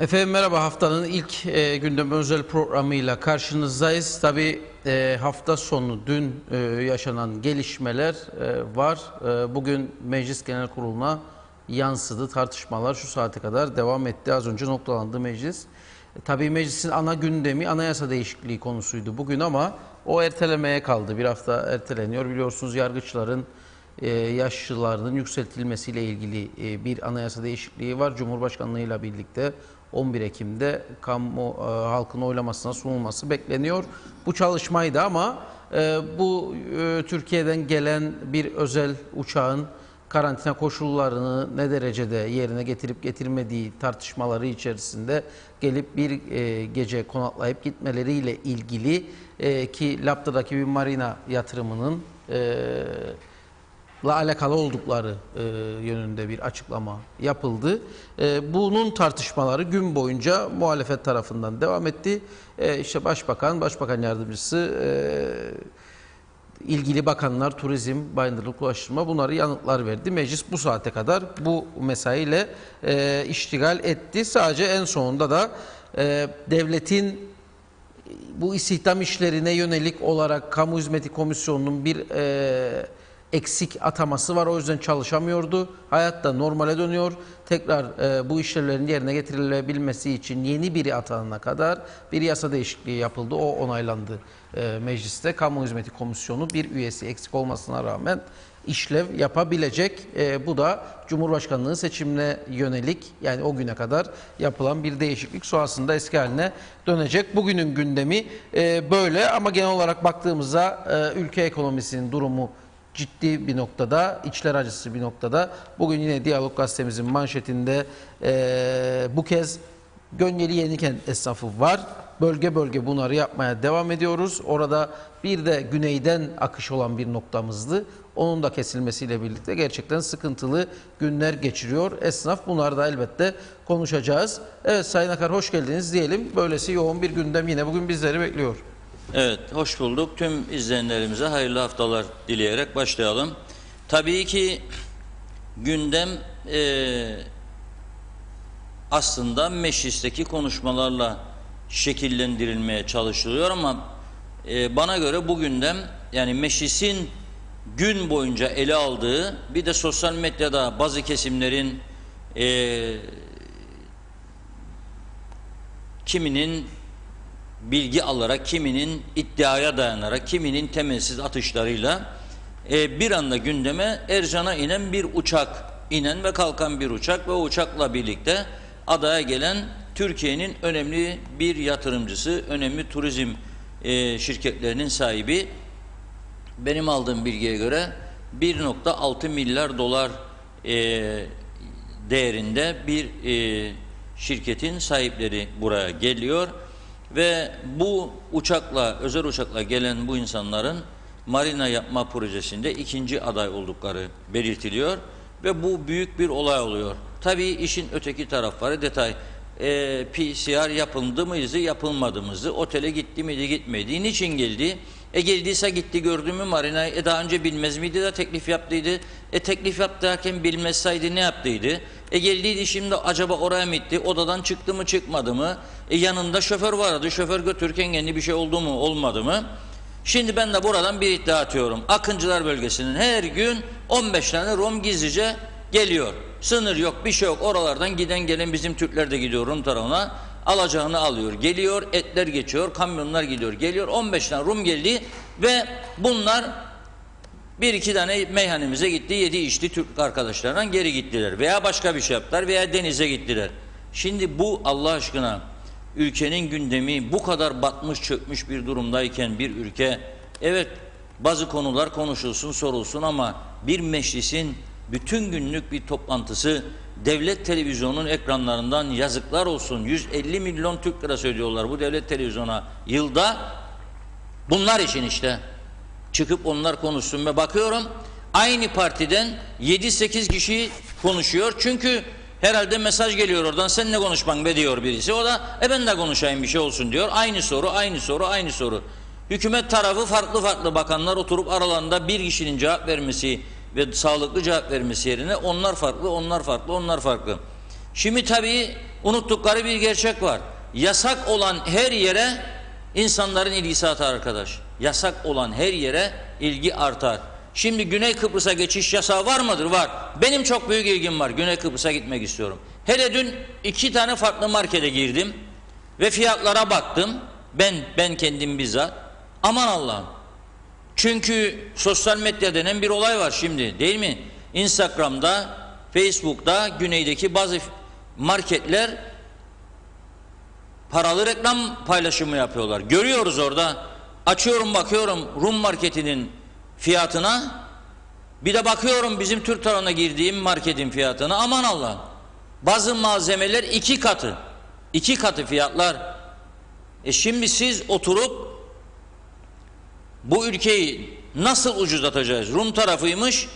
Efendim merhaba, haftanın ilk gündem özel programıyla karşınızdayız. Tabii hafta sonu dün yaşanan gelişmeler var. Bugün Meclis Genel Kurulu'na yansıdı. Tartışmalar şu saate kadar devam etti. Az önce noktalandı meclis. Tabii meclisin ana gündemi anayasa değişikliği konusuydu bugün ama o ertelemeye kaldı. Bir hafta erteleniyor. Biliyorsunuz yargıçların yaşlarının yükseltilmesiyle ilgili bir anayasa değişikliği var. Cumhurbaşkanlığıyla birlikte 11 Ekim'de halkın oylamasına sunulması bekleniyor. Bu çalışmaydı ama bu Türkiye'den gelen bir özel uçağın karantina koşullarını ne derecede yerine getirip getirmediği tartışmaları içerisinde gelip bir gece konaklayıp gitmeleriyle ilgili ki Lapta'daki bir marina yatırımının alakalı oldukları yönünde bir açıklama yapıldı. Bunun tartışmaları gün boyunca muhalefet tarafından devam etti. İşte Başbakan Yardımcısı, ilgili bakanlar, turizm, bayındırlık, ulaştırma bunları yanıtlar verdi. Meclis bu saate kadar bu mesaiyle iştigal etti. Sadece en sonunda da devletin bu istihdam işlerine yönelik olarak Kamu Hizmeti Komisyonu'nun bir eksik ataması var. O yüzden çalışamıyordu. Hayat da normale dönüyor. Tekrar bu işlemlerin yerine getirilebilmesi için yeni biri atanana kadar bir yasa değişikliği yapıldı. O onaylandı mecliste. Kamu Hizmeti Komisyonu bir üyesi eksik olmasına rağmen işlev yapabilecek. Bu da Cumhurbaşkanlığı seçimine yönelik, yani o güne kadar yapılan bir değişiklik, sonrasında eski haline dönecek. Bugünün gündemi böyle ama genel olarak baktığımızda ülke ekonomisinin durumu ciddi bir noktada, içler acısı bir noktada. Bugün yine Diyalog Gazetemizin manşetinde bu kez Gönyeli Yenikent esnafı var. Bölge bölge bunları yapmaya devam ediyoruz. Orada bir de güneyden akış olan bir noktamızdı. Onun da kesilmesiyle birlikte gerçekten sıkıntılı günler geçiriyor esnaf. Bunları da elbette konuşacağız. Evet Sayın Akar, hoş geldiniz diyelim. Böylesi yoğun bir gündem yine bugün bizleri bekliyor. Evet, hoş bulduk. Tüm izleyenlerimize hayırlı haftalar dileyerek başlayalım. Tabii ki gündem aslında meclisteki konuşmalarla şekillendirilmeye çalışılıyor ama bana göre bu gündem, yani meclisin gün boyunca ele aldığı, bir de sosyal medyada bazı kesimlerin kiminin bilgi alarak, kiminin iddiaya dayanarak, kiminin temelsiz atışlarıyla bir anda gündeme Ercan'a inen bir uçak, inen ve kalkan bir uçak ve o uçakla birlikte adaya gelen Türkiye'nin önemli bir yatırımcısı, önemli turizm şirketlerinin sahibi, benim aldığım bilgiye göre 1,6 milyar dolar değerinde bir şirketin sahipleri buraya geliyor. Ve bu uçakla, özel uçakla gelen bu insanların marina yapma projesinde ikinci aday oldukları belirtiliyor. Ve bu büyük bir olay oluyor. Tabii işin öteki tarafları detay. PCR yapıldı mıydı, yapılmadı mıydı, otele gitti miydi, gitmedi, niçin geldi? Geldiyse gitti, gördü mü marinayı, daha önce bilmez miydi de teklif yaptıydı? Teklif yaptıyken bilmezseydi ne yaptıydı? Geldiydi, şimdi acaba oraya mı gitti, odadan çıktı mı çıkmadı mı? Yanında şoför vardı, şoför götürürken kendi bir şey oldu mu olmadı mı? Şimdi ben de buradan bir iddia atıyorum. Akıncılar bölgesinin her gün 15 tane Rum gizlice geliyor. Sınır yok, bir şey yok. Oralardan giden gelen bizim Türkler de gidiyor Rum tarafına. Alacağını alıyor, geliyor, etler geçiyor, kamyonlar gidiyor, geliyor. 15 tane Rum geldi ve bunlar bir iki tane meyhanemize gitti, yedi içti Türk arkadaşlarına, geri gittiler. Veya başka bir şey yaptılar veya denize gittiler. Şimdi bu Allah aşkına ülkenin gündemi bu kadar batmış çökmüş bir durumdayken bir ülke, evet bazı konular konuşulsun, sorulsun ama bir meclisin bütün günlük bir toplantısı devlet televizyonunun ekranlarından, yazıklar olsun, 150 milyon Türk lirası ödüyorlar bu devlet televizyona yılda, bunlar için işte çıkıp onlar konuşsun ve bakıyorum aynı partiden 7-8 kişi konuşuyor çünkü herhalde mesaj geliyor oradan, sen ne konuşman be diyor birisi, o da ben de konuşayım bir şey olsun diyor, aynı soru aynı soru aynı soru. Hükümet tarafı farklı farklı bakanlar oturup aralarında bir kişinin cevap vermesi ve sağlıklı cevap vermesi yerine onlar farklı onlar farklı onlar farklı. Şimdi tabii unuttukları bir gerçek var. Yasak olan her yere insanların ilgisi artar arkadaş. Yasak olan her yere ilgi artar. Şimdi Güney Kıbrıs'a geçiş yasağı var mıdır? Var. Benim çok büyük ilgim var. Güney Kıbrıs'a gitmek istiyorum. Hele dün 2 tane farklı markete girdim ve fiyatlara baktım. Ben kendim bizzat. Aman Allah'ım. Çünkü sosyal medya denen bir olay var şimdi, değil mi? Instagram'da, Facebook'ta güneydeki bazı marketler paralı reklam paylaşımı yapıyorlar. Görüyoruz orada. Açıyorum bakıyorum Rum marketinin fiyatına. Bir de bakıyorum bizim Türk tarafına girdiğim marketin fiyatına. Aman Allah'ım. Bazı malzemeler 2 katı. 2 katı fiyatlar. Şimdi siz oturup bu ülkeyi nasıl ucuzlatacağız? Rum tarafıymış,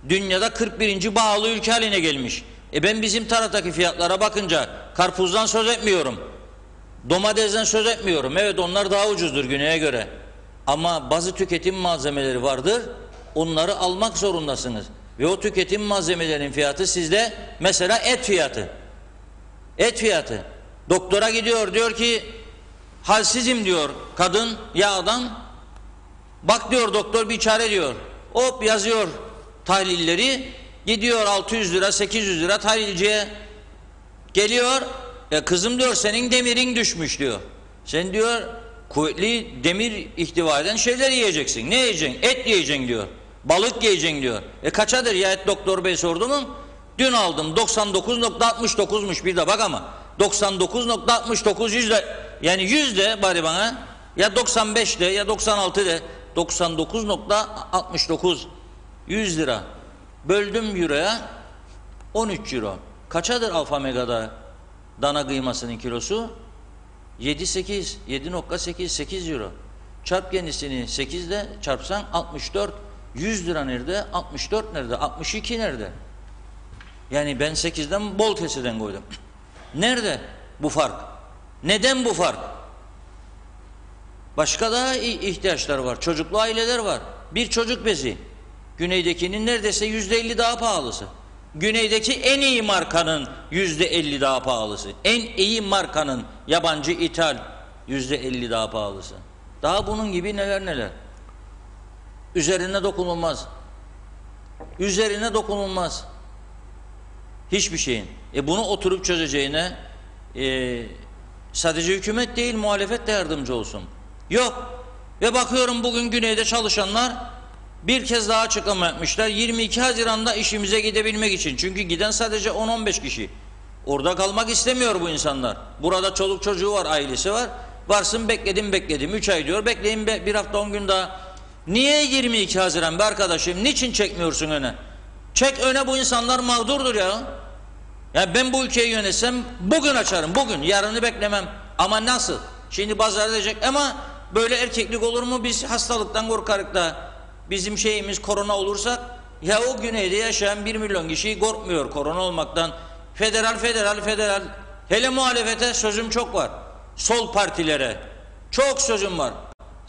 dünyada 41. bağlı ülke haline gelmiş. Ben bizim taraftaki fiyatlara bakınca karpuzdan söz etmiyorum. Domatesden söz etmiyorum. Evet, onlar daha ucuzdur güneye göre. Ama bazı tüketim malzemeleri vardır. Onları almak zorundasınız. Ve o tüketim malzemelerinin fiyatı sizde mesela et fiyatı. Et fiyatı. Doktora gidiyor, diyor ki halsizim diyor kadın ya adam. Bak diyor doktor bir çare diyor. Hop yazıyor tahlilleri. Gidiyor 600 lira 800 lira tahlilciye geliyor. Kızım diyor senin demirin düşmüş diyor. Sen diyor kuvvetli demir ihtiva eden şeyler yiyeceksin. Ne yiyeceksin? Et yiyeceksin diyor. Balık yiyeceksin diyor. Kaçadır ya et doktor bey sordu mu? Dün aldım 99.69'muş bir de bak ama. 99.69 yüzde yani yüzde bari bana ya 95 de ya 96 de 99.69 100 lira böldüm euroya 13 euro. Kaçadır Alfa Mega'da dana kıymasının kilosu? 7.8 8 euro. Çarp kendisini 8 ile çarpsan 64. 100 lira nerede? 64 nerede? 62 nerede? Yani ben 8'den bol keseden koydum. Nerede bu fark? Neden bu fark? Başka da ihtiyaçlar var. Çocuklu aileler var. Bir çocuk bezi. Güneydekinin neredeyse %50 daha pahalısı. Güneydeki en iyi markanın %50 daha pahalısı. En iyi markanın yabancı ithal %50 daha pahalısı. Daha bunun gibi neler neler. Üzerine dokunulmaz. Üzerine dokunulmaz. Hiçbir şeyin. Bunu oturup çözeceğine sadece hükümet değil muhalefet de yardımcı olsun. Yok. Ve bakıyorum bugün güneyde çalışanlar bir kez daha açıklama yapmışlar. 22 Haziran'da işimize gidebilmek için. Çünkü giden sadece 10-15 kişi. Orada kalmak istemiyor bu insanlar. Burada çoluk çocuğu var, ailesi var. Varsın bekledim 3 ay diyor. Bekleyin bir hafta 10 gün daha. Niye 22 Haziran be arkadaşım? Niçin çekmiyorsun öne? Çek öne, bu insanlar mağdurdur ya. Ya ben bu ülkeyi yönetsem bugün açarım, bugün. Yarını beklemem. Ama nasıl? Şimdi pazar diyecek ama böyle erkeklik olur mu? Biz hastalıktan korkarız da bizim şeyimiz korona olursak ya o güneyde yaşayan 1 milyon kişi korkmuyor korona olmaktan. Federal. Hele muhalefete sözüm çok var. Sol partilere çok sözüm var.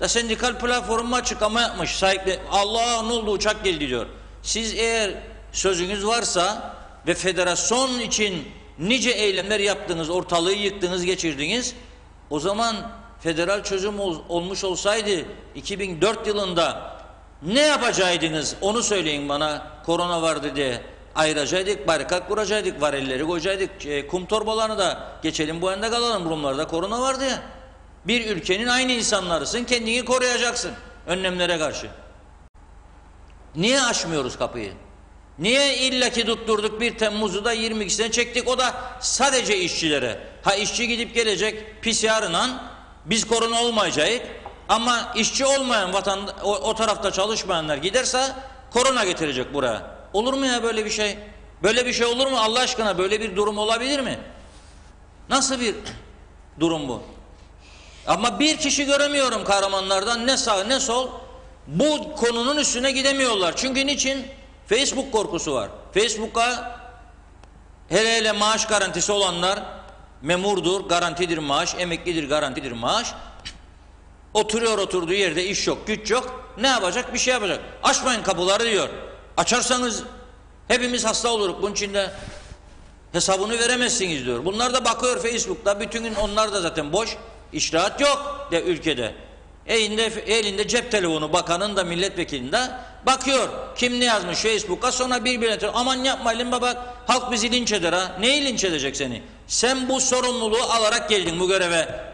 Da sendikal platformu açıklama yapmış. Sahipli Allah ne oldu uçak geldi diyor. Siz eğer sözünüz varsa ve federasyon için nice eylemler yaptınız, ortalığı yıktınız, geçirdiniz. O zaman federal çözüm olmuş olsaydı 2004 yılında ne yapacaktınız? Onu söyleyin bana. Korona vardı diye ayıracaktık, barikat kuracaktık, varelleri koyacaktık, kum torbalarını da geçelim bu yanda kalalım. Rumlarda korona vardı ya. Bir ülkenin aynı insanlarısın, kendini koruyacaksın önlemlere karşı. Niye aşmıyoruz kapıyı? Niye illaki tutturduk 1 Temmuz'u da 22'sine çektik, o da sadece işçilere. Ha işçi gidip gelecek PCR'la biz korona olmayacağız ama işçi olmayan o tarafta çalışmayanlar giderse korona getirecek buraya. Olur mu ya böyle bir şey? Böyle bir şey olur mu Allah aşkına? Böyle bir durum olabilir mi? Nasıl bir durum bu? Ama bir kişi göremiyorum kahramanlardan, ne sağ ne sol, bu konunun üstüne gidemiyorlar. Çünkü niçin? Facebook korkusu var. Facebook'a hele maaş garantisi olanlar, memurdur, garantidir maaş, emeklidir, garantidir maaş. Oturuyor oturduğu yerde, iş yok, güç yok. Ne yapacak? Bir şey yapacak. Açmayın kapıları diyor. Açarsanız hepimiz hasta oluruz. Bunun içinde Hesabını veremezsiniz diyor. Bunlar da bakıyor Facebook'ta, bütün gün onlar da zaten boş. İştihat yok de ülkede. Elinde cep telefonu, bakanın da milletvekilinin de bakıyor. Kim ne yazmış Facebook'a, sonra birbirine aman yapmayın baba, halk bizi linç eder ha. Neyi linç edecek seni? Sen bu sorumluluğu alarak geldin bu göreve.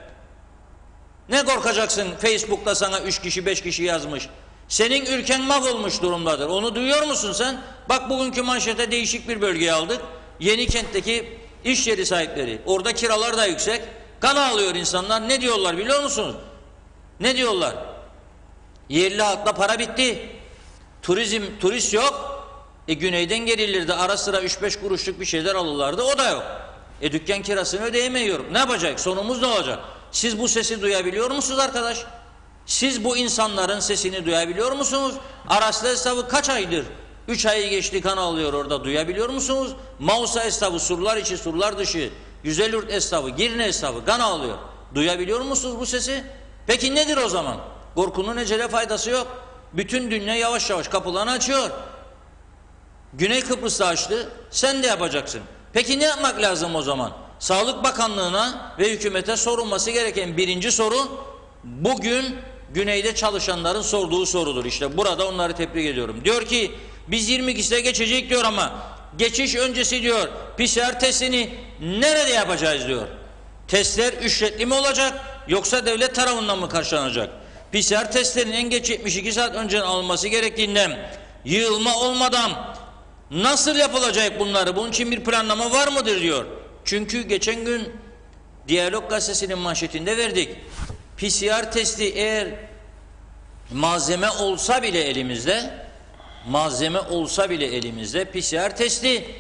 Ne korkacaksın, Facebook'ta sana 3 kişi 5 kişi yazmış. Senin ülken mahvolmuş durumdadır. Onu duyuyor musun sen? Bak bugünkü manşete değişik bir bölgeye aldık. Yenikent'teki iş yeri sahipleri. Orada kiralar da yüksek. Kan ağlıyor insanlar. Ne diyorlar biliyor musunuz? Ne diyorlar? Yerli halkla para bitti. Turist yok. Güneyden gelirlerdi. Ara sıra 3-5 kuruşluk bir şeyler alırlardı. O da yok. Dükkan kirasını ödeyemiyor. Ne yapacak? Sonumuz ne olacak? Siz bu sesi duyabiliyor musunuz arkadaş? Siz bu insanların sesini duyabiliyor musunuz? Araslı esnafı kaç aydır? 3 ayı geçti, kan alıyor orada, duyabiliyor musunuz? Mausa esnafı, surlar içi surlar dışı, Güzelyurt esnafı, Girne esnafı kan alıyor. Duyabiliyor musunuz bu sesi? Peki nedir o zaman? Korkunun ecele faydası yok. Bütün dünya yavaş yavaş kapılarını açıyor. Güney Kıbrıs'ta açtı, sen de yapacaksın. Peki ne yapmak lazım o zaman? Sağlık Bakanlığı'na ve hükümete sorulması gereken birinci soru, bugün güneyde çalışanların sorduğu sorudur. İşte burada onları tebrik ediyorum. Diyor ki biz 22'sine geçecek diyor ama geçiş öncesi diyor PCR testini nerede yapacağız diyor. Testler ücretli mi olacak yoksa devlet tarafından mı karşılanacak? PCR testlerinin en geç 72 saat önceden alınması gerektiğinden, yığılma olmadan nasıl yapılacak bunları? Bunun için bir planlama var mıdır diyor. Çünkü geçen gün Diyalog Gazetesi'nin manşetinde verdik. PCR testi eğer malzeme olsa bile elimizde PCR testi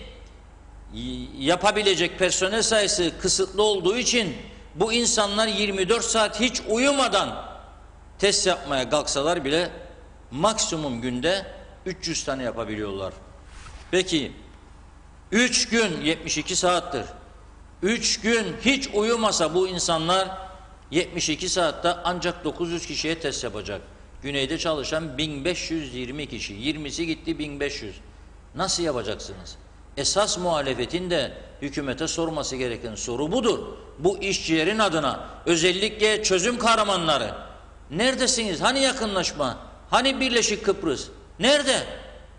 yapabilecek personel sayısı kısıtlı olduğu için bu insanlar 24 saat hiç uyumadan test yapmaya kalksalar bile maksimum günde 300 tane yapabiliyorlar. Peki 3 gün 72 saattir. 3 gün hiç uyumasa bu insanlar 72 saatte ancak 900 kişiye test yapacak. Güneyde çalışan 1520 kişi. 20'si gitti 1500. Nasıl yapacaksınız? Esas muhalefetin de hükümete sorması gereken soru budur. Bu işçilerin adına özellikle çözüm kahramanları. Neredesiniz? Hani yakınlaşma? Hani Birleşik Kıbrıs? Nerede?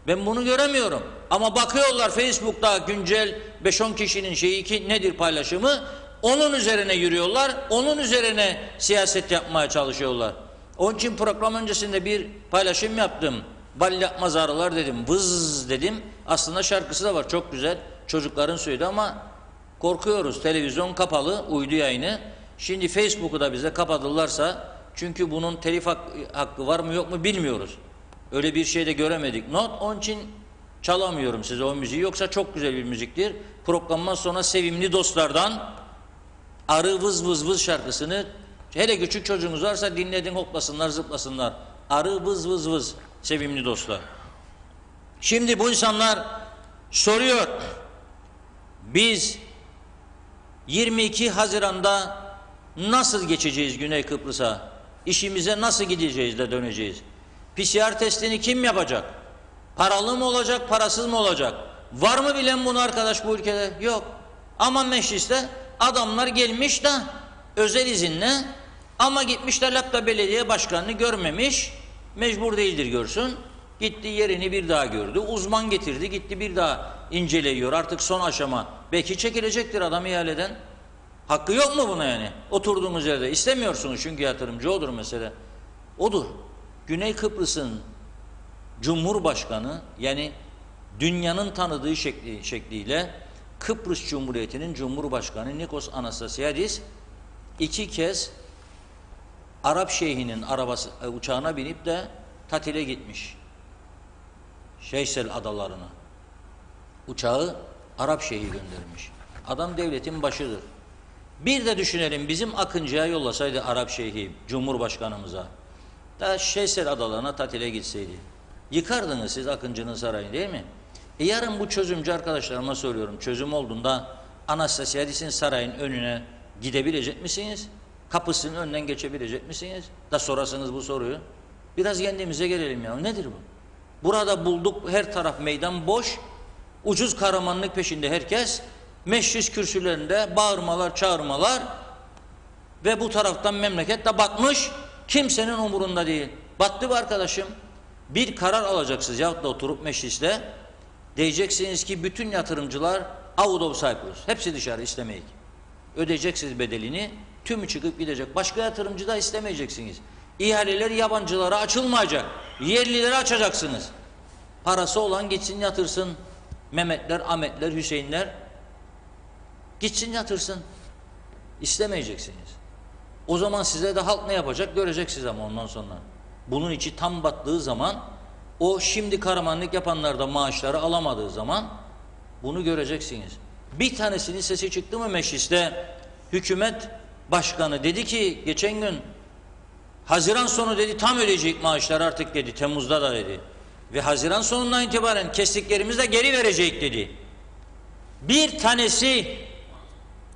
Ben bunu göremiyorum. Ama bakıyorlar Facebook'ta güncel 5-10 kişinin nedir paylaşımı? Onun üzerine yürüyorlar. Onun üzerine siyaset yapmaya çalışıyorlar. Onun için program öncesinde bir paylaşım yaptım. Bal yapmaz arılar dedim. Vız dedim. Aslında şarkısı da var. Çok güzel. Çocukların söyledi ama korkuyoruz. Televizyon kapalı. Uydu yayını. Şimdi Facebook'u da bize kapatırlarsa, çünkü bunun telif hakkı var mı yok mu bilmiyoruz. Öyle bir şey de göremedik. Onun için çalamıyorum size o müziği. Yoksa çok güzel bir müziktir. Programdan sonra Sevimli Dostlar'dan Arı Vız Vız Vız şarkısını, hele küçük çocuğunuz varsa dinledin, hoplasınlar zıplasınlar. Arı Vız Vız Vız, sevimli dostlar. Şimdi bu insanlar soruyor, biz 22 Haziran'da nasıl geçeceğiz Güney Kıbrıs'a? İşimize nasıl gideceğiz de döneceğiz? PCR testini kim yapacak? Paralı mı olacak, parasız mı olacak? Var mı bilen bunu arkadaş bu ülkede? Yok. Ama mecliste adamlar gelmiş de özel izinle, ama gitmişler Lapta Belediye Başkanı'nı görmemiş, mecbur değildir görsün. Gitti yerini bir daha gördü, uzman getirdi, gitti bir daha inceleyiyor, artık son aşama. Belki çekilecektir adam ihaleden. Hakkı yok mu buna yani? Oturduğunuz yerde istemiyorsunuz çünkü yatırımcı odur mesele. Odur. Güney Kıbrıs'ın Cumhurbaşkanı, yani dünyanın tanıdığı şekliyle Kıbrıs Cumhuriyeti'nin Cumhurbaşkanı Nikos Anastasiadis 2 kez Arap şeyhinin uçağına binip de tatile gitmiş. Şeysel adalarına. Uçağı Arap şeyhi göndermiş. Adam devletin başıdır. Bir de düşünelim, bizim Akıncı'ya yollasaydı Arap şeyhi Cumhurbaşkanımıza, da Şeysel adalarına tatile gitseydi. Yıkardınız siz Akıncı'nın sarayını, değil mi? Yarın bu çözümcü arkadaşlarıma soruyorum, çözüm olduğunda Anastasiadis'in sarayın önüne gidebilecek misiniz? Kapısının önünden geçebilecek misiniz? Da sorasınız bu soruyu. Biraz kendimize gelelim ya. Nedir bu? Burada bulduk, her taraf meydan boş. Ucuz kahramanlık peşinde herkes. Meclis kürsülerinde bağırmalar, çağırmalar ve bu taraftan memleket de batmış, kimsenin umurunda değil. Battı mı arkadaşım? Bir karar alacaksınız yahut da oturup mecliste diyeceksiniz ki bütün yatırımcılar out of Cyprus. Hepsi dışarı, istemeyik. Ödeyeceksiniz bedelini, tümü çıkıp gidecek. Başka yatırımcı da istemeyeceksiniz. İhaleler yabancılara açılmayacak. Yerlilere açacaksınız. Parası olan gitsin yatırsın. Mehmetler, Ahmetler, Hüseyinler gitsin yatırsın. İstemeyeceksiniz. O zaman size de halk ne yapacak göreceksiniz ama ondan sonra. Bunun içi tam battığı zaman, o şimdi kahramanlık yapanlar da maaşları alamadığı zaman bunu göreceksiniz. Bir tanesinin sesi çıktı mı mecliste? Hükümet başkanı dedi ki geçen gün Haziran sonu dedi tam ödeyecek maaşlar artık dedi, Temmuz'da da dedi. Ve Haziran sonundan itibaren kestiklerimizi de geri verecek dedi. Bir tanesi,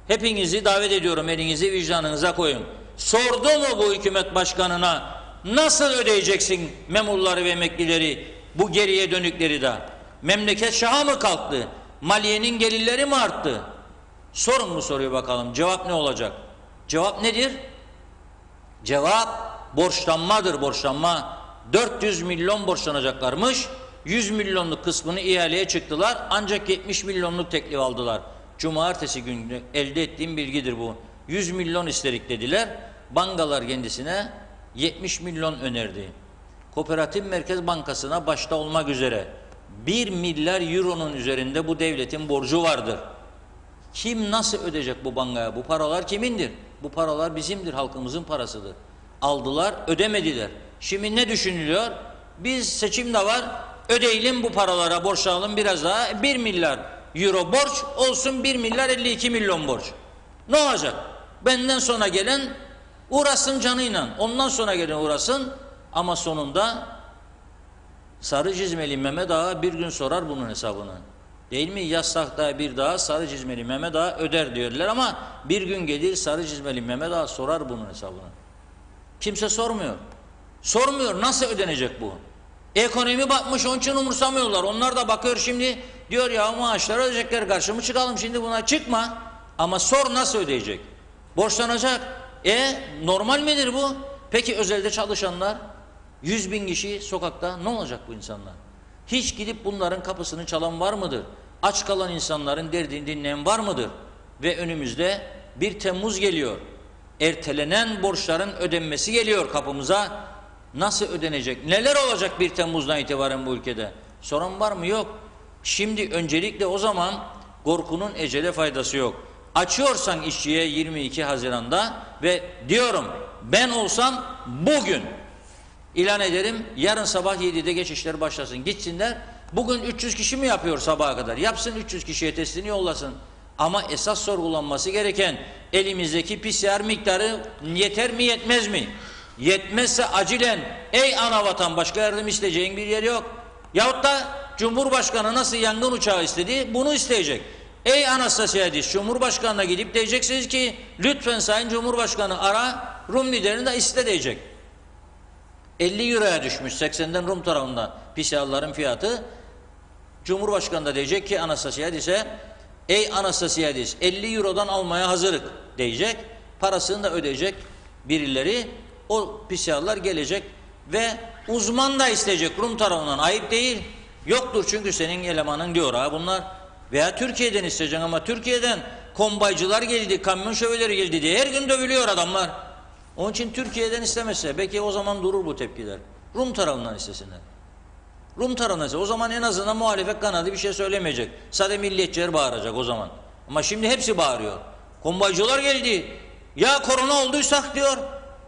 hepinizi davet ediyorum, elinizi vicdanınıza koyun. Sordu mu bu hükümet başkanına nasıl ödeyeceksin memurları ve emeklileri, bu geriye dönükleri de? Memleket şaha mı kalktı? Maliyenin gelirleri mi arttı? Sorun mu soruyor bakalım. Cevap ne olacak? Cevap nedir? Cevap borçlanmadır, borçlanma. 400 milyon borçlanacaklarmış. 100 milyonluk kısmını ihaleye çıktılar. Ancak 70 milyonluk teklif aldılar. Cumartesi günü elde ettiğim bilgidir bu. 100 milyon isterik dediler. Bankalar kendisine 70 milyon önerdi. Kooperatif Merkez Bankası'na başta olmak üzere 1 milyar euronun üzerinde bu devletin borcu vardır. Kim nasıl ödeyecek bu bankaya? Bu paralar kimindir? Bu paralar bizimdir, halkımızın parasıdır. Aldılar, ödemediler. Şimdi ne düşünülüyor? Biz seçim de var, ödeyelim bu paralara, borçlanalım biraz daha. 1 milyar euro borç olsun, 1 milyar 52 milyon borç. Ne olacak? Benden sonra gelen uğraşsın canıyla, ondan sonra gelen uğraşsın ama sonunda sarı çizmeli Mehmet Ağa bir gün sorar bunun hesabını. Değil mi? Yasakta bir daha sarı çizmeli Mehmet Ağa öder diyorlar ama bir gün gelir sarı çizmeli Mehmet Ağa sorar bunun hesabını. Kimse sormuyor. Sormuyor. Nasıl ödenecek bu? Ekonomi batmış, onun için umursamıyorlar. Onlar da bakıyor şimdi, diyor ya maaşları ödeyecekler, karşımı çıkalım şimdi buna, çıkma. Ama sor nasıl ödeyecek? Borçlanacak. Normal midir bu? Peki özelde çalışanlar, 100 bin kişi sokakta, ne olacak bu insanlar? Hiç gidip bunların kapısını çalan var mıdır? Aç kalan insanların derdini dinleyen var mıdır? Ve önümüzde 1 Temmuz geliyor. Ertelenen borçların ödenmesi geliyor kapımıza. Nasıl ödenecek? Neler olacak 1 Temmuz'dan itibaren bu ülkede? Soran var mı? Yok. Şimdi öncelikle o zaman korkunun ecele faydası yok. Açıyorsan işçiye 22 Haziran'da ve diyorum ben olsam bugün ilan ederim, yarın sabah 7'de geçişler başlasın. Gitsinler. Bugün 300 kişi mi yapıyor sabaha kadar? Yapsın, 300 kişiye testini yollasın. Ama esas sorgulanması gereken elimizdeki PCR miktarı yeter mi yetmez mi? Yetmezse acilen ey anavatan başka yardım isteyeceğin bir yer yok. Yahut da Cumhurbaşkanı nasıl yangın uçağı istedi bunu isteyecek. Ey Anastasiadis Cumhurbaşkanı'na gidip diyeceksiniz ki lütfen Sayın Cumhurbaşkanı ara Rum liderini de iste diyecek. 50 euroya düşmüş 80'den Rum tarafında PCR'ların fiyatı. Cumhurbaşkanı da diyecek ki Anastasiadis'e ey Anastasiadis 50 eurodan almaya hazırık diyecek. Parasını da ödeyecek birileri. O PCR'lar gelecek ve uzman da isteyecek Rum tarafından. Ayıp değil. Yoktur çünkü senin elemanın diyor ha bunlar. Veya Türkiye'den isteyeceksin ama Türkiye'den kombaycılar geldi, kamyon şoförleri geldi diye her gün dövülüyor adamlar. Onun için Türkiye'den istemezse belki o zaman durur bu tepkiler. Rum tarafından istesinler. Rum tarafından ise o zaman en azından muhalefet kanadı bir şey söylemeyecek. Sadece milliyetçiler bağıracak o zaman. Ama şimdi hepsi bağırıyor. Kombaycılar geldi. Ya korona olduysak diyor.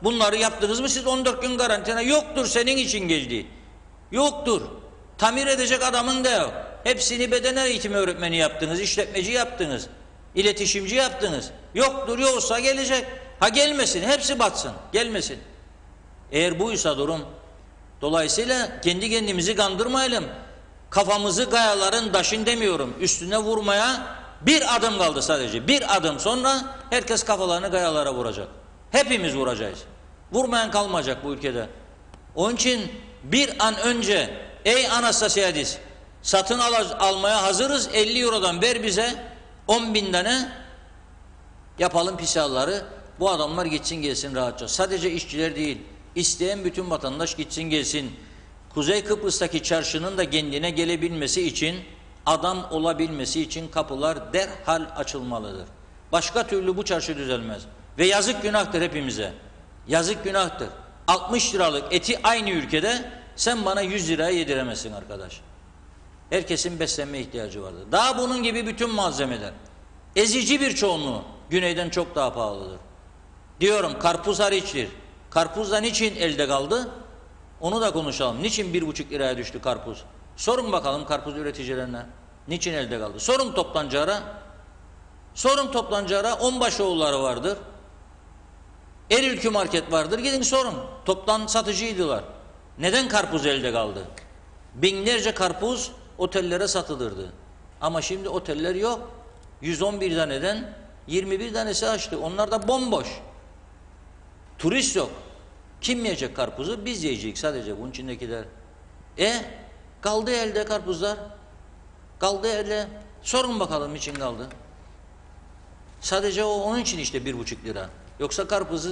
Bunları yaptınız mı siz 14 gün karantina? Yoktur senin için geldi. Yoktur. Tamir edecek adamın da yok. Hepsini beden eğitimi öğretmeni yaptınız, işletmeci yaptınız, iletişimci yaptınız. Yoktur, yoksa gelecek. Ha gelmesin, hepsi batsın, gelmesin. Eğer buysa durum, dolayısıyla kendi kendimizi kandırmayalım. Kafamızı kayaların taşın demiyorum, üstüne vurmaya bir adım kaldı sadece. Bir adım sonra herkes kafalarını kayalara vuracak. Hepimiz vuracağız. Vurmayan kalmayacak bu ülkede. Onun için bir an önce ey Anastasiadis satın almaya hazırız 50 eurodan ver bize 10.000 tane yapalım PCR'ları. Bu adamlar gitsin gelsin rahatça. Sadece işçiler değil, isteyen bütün vatandaş gitsin gelsin. Kuzey Kıbrıs'taki çarşının da kendine gelebilmesi için, adam olabilmesi için kapılar derhal açılmalıdır. Başka türlü bu çarşı düzelmez. Ve yazık günahtır hepimize. Yazık günahtır. 60 liralık eti aynı ülkede sen bana 100 liraya yediremezsin arkadaş. Herkesin beslenme ihtiyacı vardır. Daha bunun gibi bütün malzemeler. Ezici bir çoğunluğu güneyden çok daha pahalıdır. Diyorum karpuz hariçtir. Karpuz da niçin elde kaldı? Onu da konuşalım. Niçin 1,5 liraya düştü karpuz? Sorun bakalım karpuz üreticilerine. Niçin elde kaldı? Sorun toptancılara. Sorun toptancılara. Onbaşoğulları vardır. Erilkü market vardır. Gidin sorun. Toptan satıcıydılar. Neden karpuz elde kaldı? Binlerce karpuz otellere satılırdı. Ama şimdi oteller yok. 111 taneden 21 tanesi açtı. Onlar da bomboş. Turist yok. Kim yiyecek karpuzu? Biz yiyeceğiz sadece bunun içindekiler. Kaldı elde karpuzlar. Kaldı elde. Sorun bakalım için kaldı. Sadece onun için işte 1,5 lira. Yoksa karpuz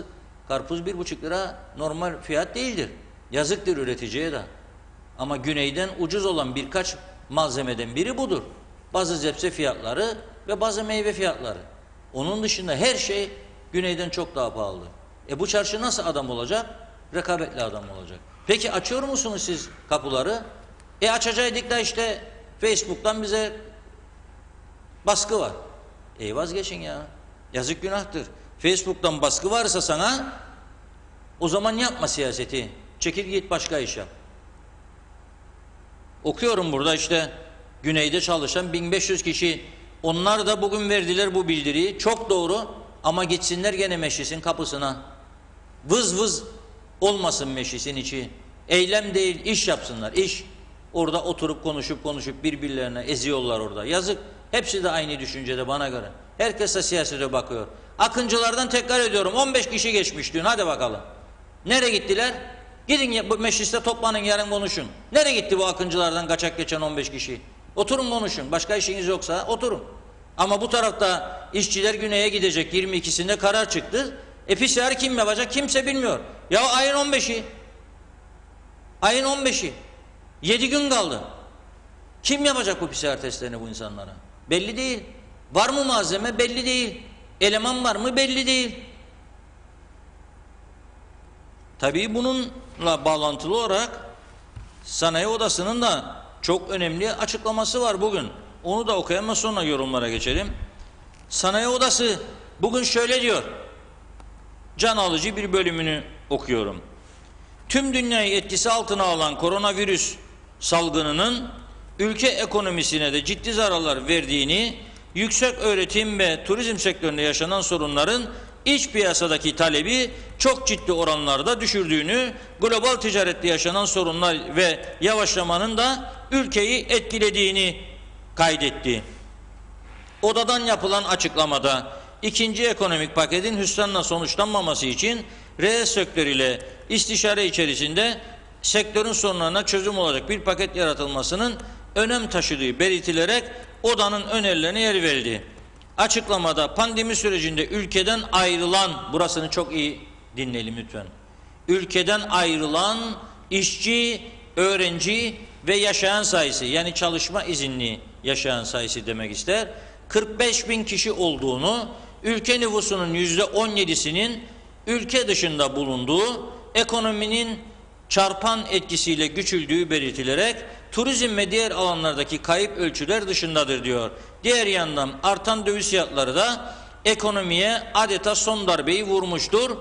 1,5 lira normal fiyat değildir. Yazıktır üreticiye de. Ama güneyden ucuz olan birkaç malzemeden biri budur. Bazı zepse fiyatları ve bazı meyve fiyatları. Onun dışında her şey güneyden çok daha pahalı. Bu çarşı nasıl adam olacak? Rekabetli adam olacak. Peki açıyor musunuz siz kapıları? Açacaktık da işte Facebook'tan bize baskı var. Vazgeçin ya. Yazık günahtır. Facebook'tan baskı varsa sana o zaman yapma siyaseti. Çekil git başka iş yap. Okuyorum burada işte güneyde çalışan 1500 kişi. Onlar da bugün verdiler bu bildiriyi. Çok doğru ama gitsinler gene meclisin kapısına. Vız vız olmasın meclisin içi. Eylem değil iş yapsınlar. İş. Orada oturup konuşup birbirlerine eziyorlar orada. Yazık. Hepsi de aynı düşüncede bana göre. Herkes de siyasete bakıyor. Akıncılardan tekrar ediyorum 15 kişi geçmiş dün. Hadi bakalım. Nereye gittiler? Gidin bu mecliste toplanın yarın konuşun. Nereye gitti bu akıncılardan kaçak geçen 15 kişi? Oturun konuşun. Başka işiniz yoksa oturun. Ama bu tarafta işçiler güneye gidecek 22'sinde karar çıktı. PCR kim yapacak? Kimse bilmiyor. Ya ayın 15'i. Ayın 15'i. 7 gün kaldı. Kim yapacak bu PCR testlerini bu insanlara? Belli değil. Var mı malzeme? Belli değil. Eleman var mı? Belli değil. Tabii bununla bağlantılı olarak Sanayi Odası'nın da çok önemli açıklaması var bugün. Onu da okuyalım sonra yorumlara geçelim. Sanayi Odası bugün şöyle diyor. Can alıcı bir bölümünü okuyorum. Tüm dünyayı etkisi altına alan koronavirüs salgınının ülke ekonomisine de ciddi zararlar verdiğini, yüksek öğretim ve turizm sektöründe yaşanan sorunların iç piyasadaki talebi çok ciddi oranlarda düşürdüğünü, global ticarette yaşanan sorunlar ve yavaşlamanın da ülkeyi etkilediğini kaydetti. Odadan yapılan açıklamada ikinci ekonomik paketin hüsranla sonuçlanmaması için reel sektörüyle istişare içerisinde sektörün sorunlarına çözüm olacak bir paket yaratılmasının önem taşıdığı belirtilerek odanın önerilerine yer verildi. Açıklamada pandemi sürecinde ülkeden ayrılan, burasını çok iyi dinleyelim lütfen. Ülkeden ayrılan işçi, öğrenci ve yaşayan sayısı, yani çalışma izinli yaşayan sayısı demek ister, 45.000 kişi olduğunu, ülke nüfusunun %17'sinin ülke dışında bulunduğu, ekonominin çarpan etkisiyle küçüldüğü belirtilerek turizm ve diğer alanlardaki kayıp ölçüler dışındadır diyor. Diğer yandan artan döviz fiyatları da ekonomiye adeta son darbeyi vurmuştur.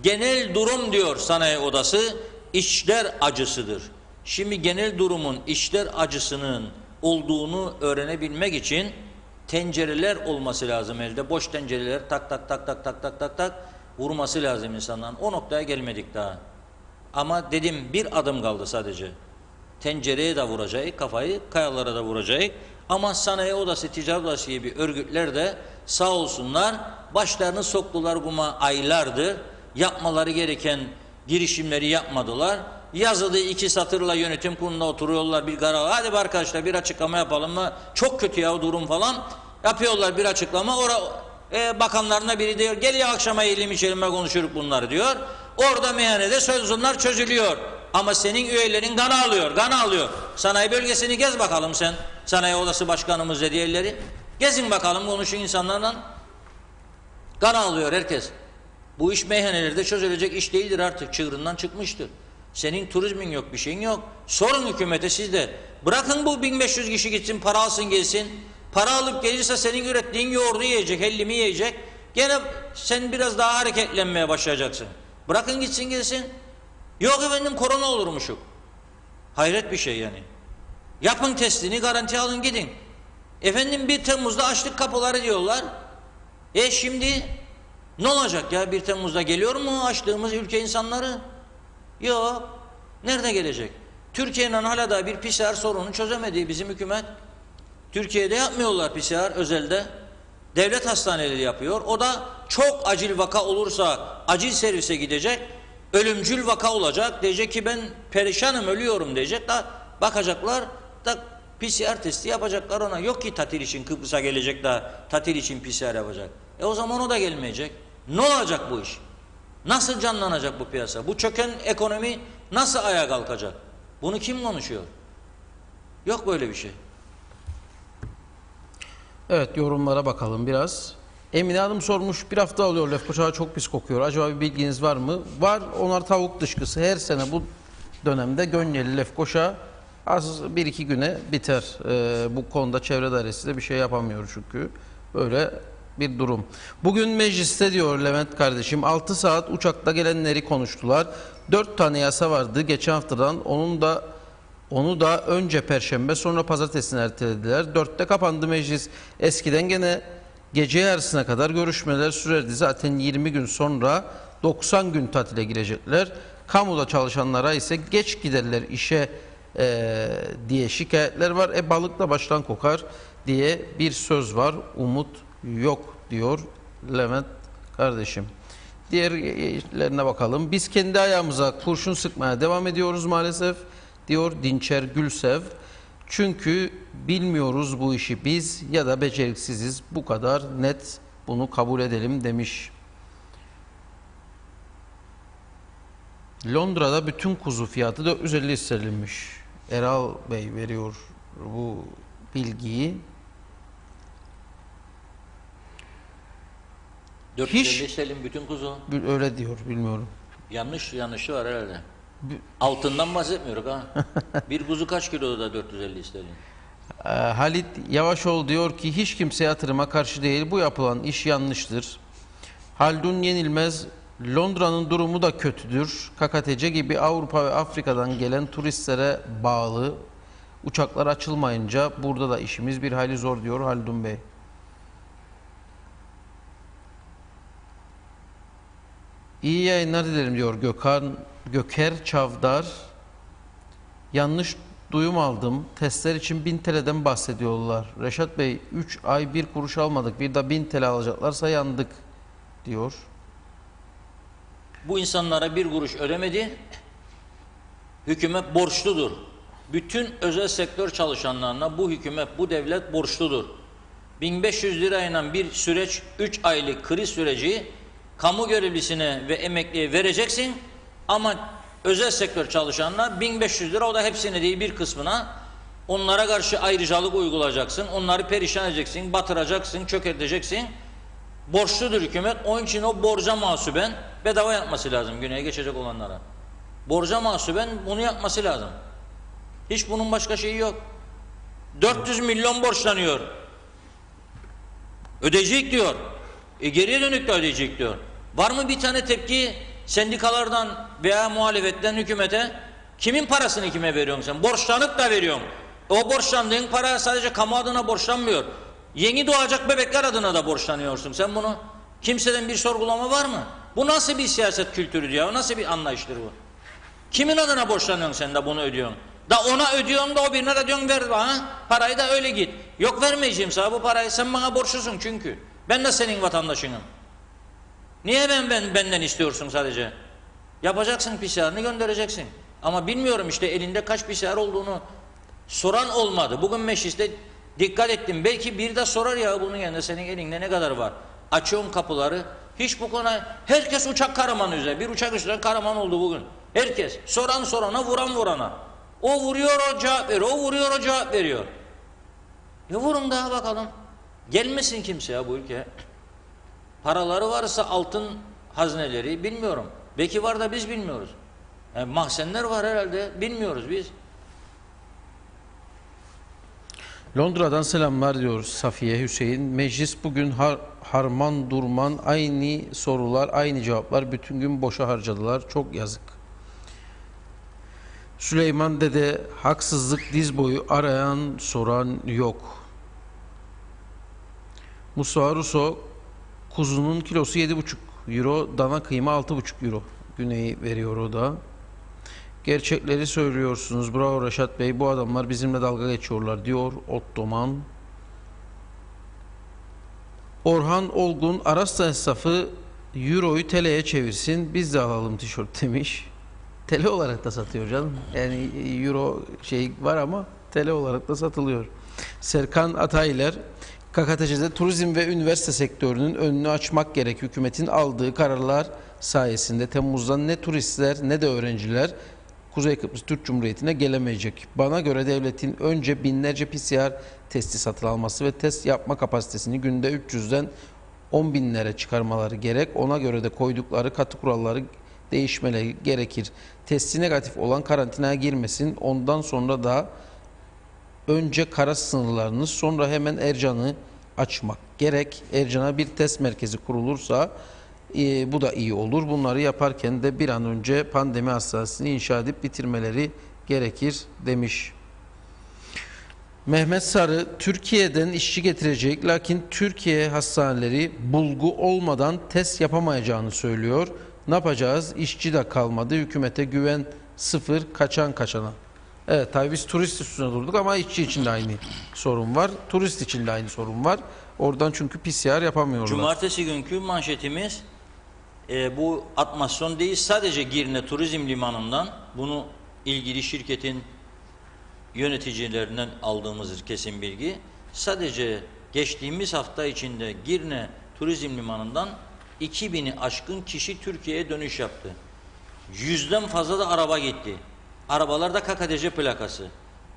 Genel durum diyor Sanayi Odası işler acısıdır. Şimdi genel durumun işler acısının olduğunu öğrenebilmek için tencereler olması lazım elde. Boş tencereler tak tak tak tak tak tak tak tak vurması lazım insanların. O noktaya gelmedik daha. Ama dedim bir adım kaldı sadece. Tencereye de vuracak, kafayı kayalara da vuracak. Ama Sanayi Odası, Ticaret Odası gibi örgütler de sağ olsunlar başlarını soktular kuma aylardır. Yapmaları gereken girişimleri yapmadılar. Yazılı 2 satırla yönetim kurulunda oturuyorlar bir karar. Hadi be arkadaşlar bir açıklama yapalım mı? Çok kötü ya durum falan. Yapıyorlar bir açıklama. Bakanlarına biri diyor gel ya akşama yiyelim içelim konuşuruz bunları diyor. Orada meyhanede sorunlar çözülüyor. Ama senin üyelerin kan alıyor, kan alıyor. Sanayi bölgesini gez bakalım sen. Sanayi Odası Başkanımız ve diğerleri. Gezin bakalım, konuşun insanlarla. Kan alıyor herkes. Bu iş meyhanelerde çözülecek iş değildir artık. Çığırından çıkmıştır. Senin turizmin yok, bir şeyin yok. Sorun hükümete siz de. Bırakın bu 1500 kişi gitsin, para alsın gelsin. Para alıp gelirse senin ürettiğin yoğurdu yiyecek, hellimi yiyecek. Gene sen biraz daha hareketlenmeye başlayacaksın. Bırakın gitsin gelsin. Yok efendim korona olurmuşuk. Hayret bir şey yani. Yapın testini, garanti alın gidin. Efendim 1 Temmuz'da açtık kapıları diyorlar. Şimdi ne olacak ya 1 Temmuz'da geliyor mu açtığımız ülke insanları? Yok. Nerede gelecek? Türkiye'nin hala da bir PCR sorunu çözemediği bizim hükümet. Türkiye'de yapmıyorlar PCR özelde. Devlet hastaneleri yapıyor. O da çok acil vaka olursa acil servise gidecek. Ölümcül vaka olacak. Diyecek ki ben perişanım ölüyorum diyecek. Da bakacaklar da PCR testi yapacaklar ona. Yok ki tatil için Kıbrıs'a gelecek de tatil için PCR yapacak. O zaman o da gelmeyecek. Ne olacak bu iş? Nasıl canlanacak bu piyasa? Bu çöken ekonomi nasıl ayağa kalkacak? Bunu kim konuşuyor? Yok böyle bir şey. Evet, yorumlara bakalım biraz. Emine Hanım sormuş, bir hafta oluyor Lefkoşa çok pis kokuyor. Acaba bir bilginiz var mı? Var, onlar tavuk dışkısı. Her sene bu dönemde Gönyeli Lefkoşa az 1-2 güne biter. Bu konuda çevre dairesi de bir şey yapamıyor çünkü. Böyle bir durum. Bugün mecliste diyor Levent kardeşim 6 saat uçakta gelenleri konuştular. 4 tane yasa vardı geçen haftadan, onu da önce Perşembe sonra Pazartesi'ne ertelediler. 4'te kapandı meclis. Eskiden gene gece yarısına kadar görüşmeler sürerdi. Zaten 20 gün sonra 90 gün tatile girecekler. Kamuda çalışanlara ise geç giderler işe diye şikayetler var. Balık da baştan kokar diye bir söz var. Umut yok diyor Levent kardeşim. Diğerlerine bakalım. Biz kendi ayağımıza kurşun sıkmaya devam ediyoruz maalesef diyor Dinçer Gülsev. Çünkü bilmiyoruz bu işi biz ya da beceriksiziz. Bu kadar net, bunu kabul edelim demiş. Londra'da bütün kuzu fiyatı 450 sterlinmiş. Eral Bey veriyor bu bilgiyi. 450 sterlin bütün kuzu. Öyle diyor, bilmiyorum. Yanlışı var herhalde. Altından bahsetmiyoruz ha. Bir kuzu kaç kiloda 450 sterlin? Halit Yavaşoğlu diyor ki hiç kimse yatırıma karşı değil. Bu yapılan iş yanlıştır. Haldun Yenilmez Londra'nın durumu da kötüdür. KKTC gibi Avrupa ve Afrika'dan gelen turistlere bağlı. Uçaklar açılmayınca burada da işimiz bir hayli zor diyor Haldun Bey. İyi yayınlar dilerim diyor Göker Çavdar. Yanlış duyum aldım. Testler için 1000 TL'den bahsediyorlar. Reşat Bey 3 ay 1 kuruş almadık. Bir de 1000 TL alacaklarsa yandık diyor. Bu insanlara 1 kuruş ödemedi. Hükümet borçludur. Bütün özel sektör çalışanlarına bu hükümet, bu devlet borçludur. 1500 lirayla bir süreç, 3 aylık kriz süreci kamu görevlisine ve emekliye vereceksin ama özel sektör çalışanlar 1500 lira, o da hepsine değil bir kısmına, onlara karşı ayrıcalık uygulayacaksın, onları perişan edeceksin, batıracaksın, çökerteceksin. Borçludur hükümet, onun için o borca mahsuben bedava yapması lazım güneye geçecek olanlara. Borca mahsuben bunu yapması lazım. Hiç bunun başka şeyi yok. 400 milyon borçlanıyor. Ödeyecek diyor. Geriye dönük de ödeyecek diyor. Var mı bir tane tepki sendikalardan veya muhalefetten hükümete? Kimin parasını kime veriyorsun sen? Borçlanıp da veriyorsun. O borçlandığın para sadece kamu adına borçlanmıyor. Yeni doğacak bebekler adına da borçlanıyorsun. Sen bunu, kimseden bir sorgulama var mı? Bu nasıl bir siyaset kültürü ya? Nasıl bir anlayıştır bu? Kimin adına borçlanıyorsun sen de bunu ödüyorsun? Da ona ödüyorsun da o birine de diyorsun ver bana. Parayı da öyle git. Yok vermeyeceğim sana bu parayı. Sen bana borçlusun çünkü. Ben de senin vatandaşınım. Niye benden istiyorsun sadece? Yapacaksın PCR'ını göndereceksin. Ama bilmiyorum işte elinde kaç PCR olduğunu soran olmadı. Bugün mecliste Dikkat ettim. Belki bir de sorar ya bunun yanında senin elinde ne kadar var? Açıyorum kapıları. Hiç bu konu herkes uçak Karaman üzerine. Bir uçak üstüne Karaman oldu bugün. Herkes. Soran sorana, vuran vurana. O vuruyor, o cevap veriyor. O vuruyor, o cevap veriyor. Ya vurun daha bakalım. Gelmesin kimse ya bu ülkeye. Paraları varsa altın hazneleri bilmiyorum. Belki var da biz bilmiyoruz. Yani mahzenler var herhalde bilmiyoruz biz. Londra'dan selamlar diyoruz Safiye Hüseyin. Meclis bugün harman durman, aynı sorular, aynı cevaplar, bütün gün boşa harcadılar. Çok yazık. Süleyman Dede, haksızlık diz boyu, arayan soran yok. Musa Russo, kuzunun kilosu 7,5 euro, dana kıyma 6,5 euro. Güney'i veriyor o da. Gerçekleri söylüyorsunuz. Bravo Reşat Bey. Bu adamlar bizimle dalga geçiyorlar diyor Ottoman. Orhan Olgun, Arasta esnafı Euro'yu TL'ye çevirsin. Biz de alalım tişört demiş. TL olarak da satıyor canım. Yani Euro şey var ama TL olarak da satılıyor. Serkan Atayler, KKTC'de turizm ve üniversite sektörünün önünü açmak gerek. Hükümetin aldığı kararlar sayesinde Temmuz'dan ne turistler ne de öğrenciler Kuzey Kıbrıs Türk Cumhuriyeti'ne gelemeyecek. Bana göre devletin önce binlerce PCR testi satın alması ve test yapma kapasitesini günde 300'den 10 binlere çıkarmaları gerek. Ona göre de koydukları katı kuralları değişmeleri gerekir. Testi negatif olan karantinaya girmesin. Ondan sonra da önce kara sınırlarını sonra hemen Ercan'ı açmak gerek. Ercan'a bir test merkezi kurulursa bu da iyi olur. Bunları yaparken de bir an önce pandemi hastanesini inşa edip bitirmeleri gerekir demiş. Mehmet Sarı, Türkiye'den işçi getirecek lakin Türkiye hastaneleri bulgu olmadan test yapamayacağını söylüyor. Ne yapacağız? İşçi de kalmadı. Hükümete güven sıfır, kaçan kaçana. Evet tabii biz turist üstüne durduk ama işçi için de aynı sorun var. Turist için de aynı sorun var. Oradan çünkü PCR yapamıyorlar. Cumartesi günkü manşetimiz bu atmasyon değil, sadece Girne Turizm Limanı'ndan, bunu ilgili şirketin yöneticilerinden aldığımız kesin bilgi, sadece geçtiğimiz hafta içinde Girne Turizm Limanı'ndan 2000'i aşkın kişi Türkiye'ye dönüş yaptı. 100'den fazla da araba gitti. Arabalarda KKTC plakası.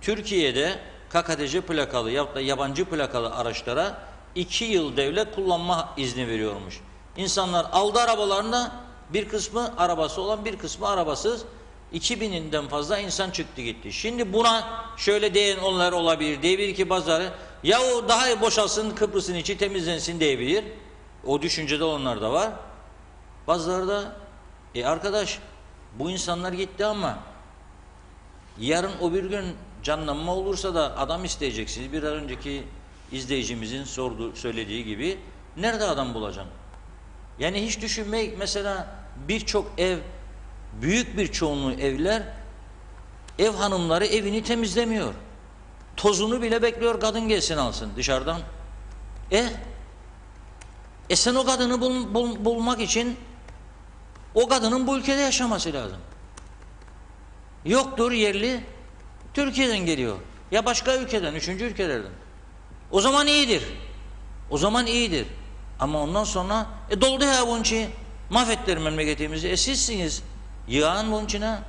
Türkiye'de KKTC plakalı ya da yabancı plakalı araçlara 2 yıl devlet kullanma izni veriyormuş. İnsanlar aldı arabalarını, bir kısmı arabası olan, bir kısmı arabasız. 2000'den fazla insan çıktı gitti. Şimdi buna şöyle diyen onlar olabilir. Diyebilir ki bazıları ya o daha boşalsın, Kıbrıs'ın içi temizlensin diyebilir. O düşüncede olanlar da var. Bazıları da arkadaş bu insanlar gitti ama yarın o bir gün canlanma olursa da adam isteyeceksiniz. Biraz önceki izleyicimizin söylediği gibi nerede adam bulacaksın? Yani hiç düşünmek, mesela birçok ev, büyük bir çoğunluğu evler, ev hanımları evini temizlemiyor. Tozunu bile bekliyor kadın gelsin alsın dışarıdan. Sen o kadını bulmak için o kadının bu ülkede yaşaması lazım. Yoktur yerli, Türkiye'den geliyor. Ya başka ülkeden, 3. ülkelerden. O zaman iyidir. O zaman iyidir. Ama ondan sonra doldu ya bunun için. Mahvettiler memleketimizi. Sizsiniz. Yığan bunun içine.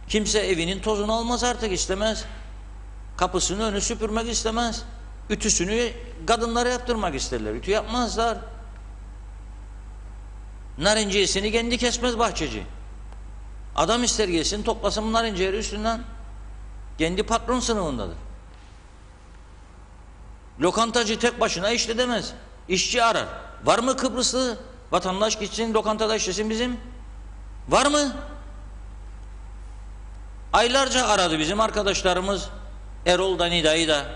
Kimse evinin tozunu almaz artık, istemez. Kapısını önü süpürmek istemez. Ütüsünü kadınlara yaptırmak isterler. Ütü yapmazlar. Narinciyesini kendi kesmez bahçeci. Adam ister gelsin toplasın narinciyeleri üstünden. Kendi patron sınıfındadır. Lokantacı tek başına işletemez. İşçi arar. Var mı Kıbrıslı vatandaş gitsin lokantada işlesin bizim? Var mı? Aylarca aradı bizim arkadaşlarımız Erol da Nida'yı da.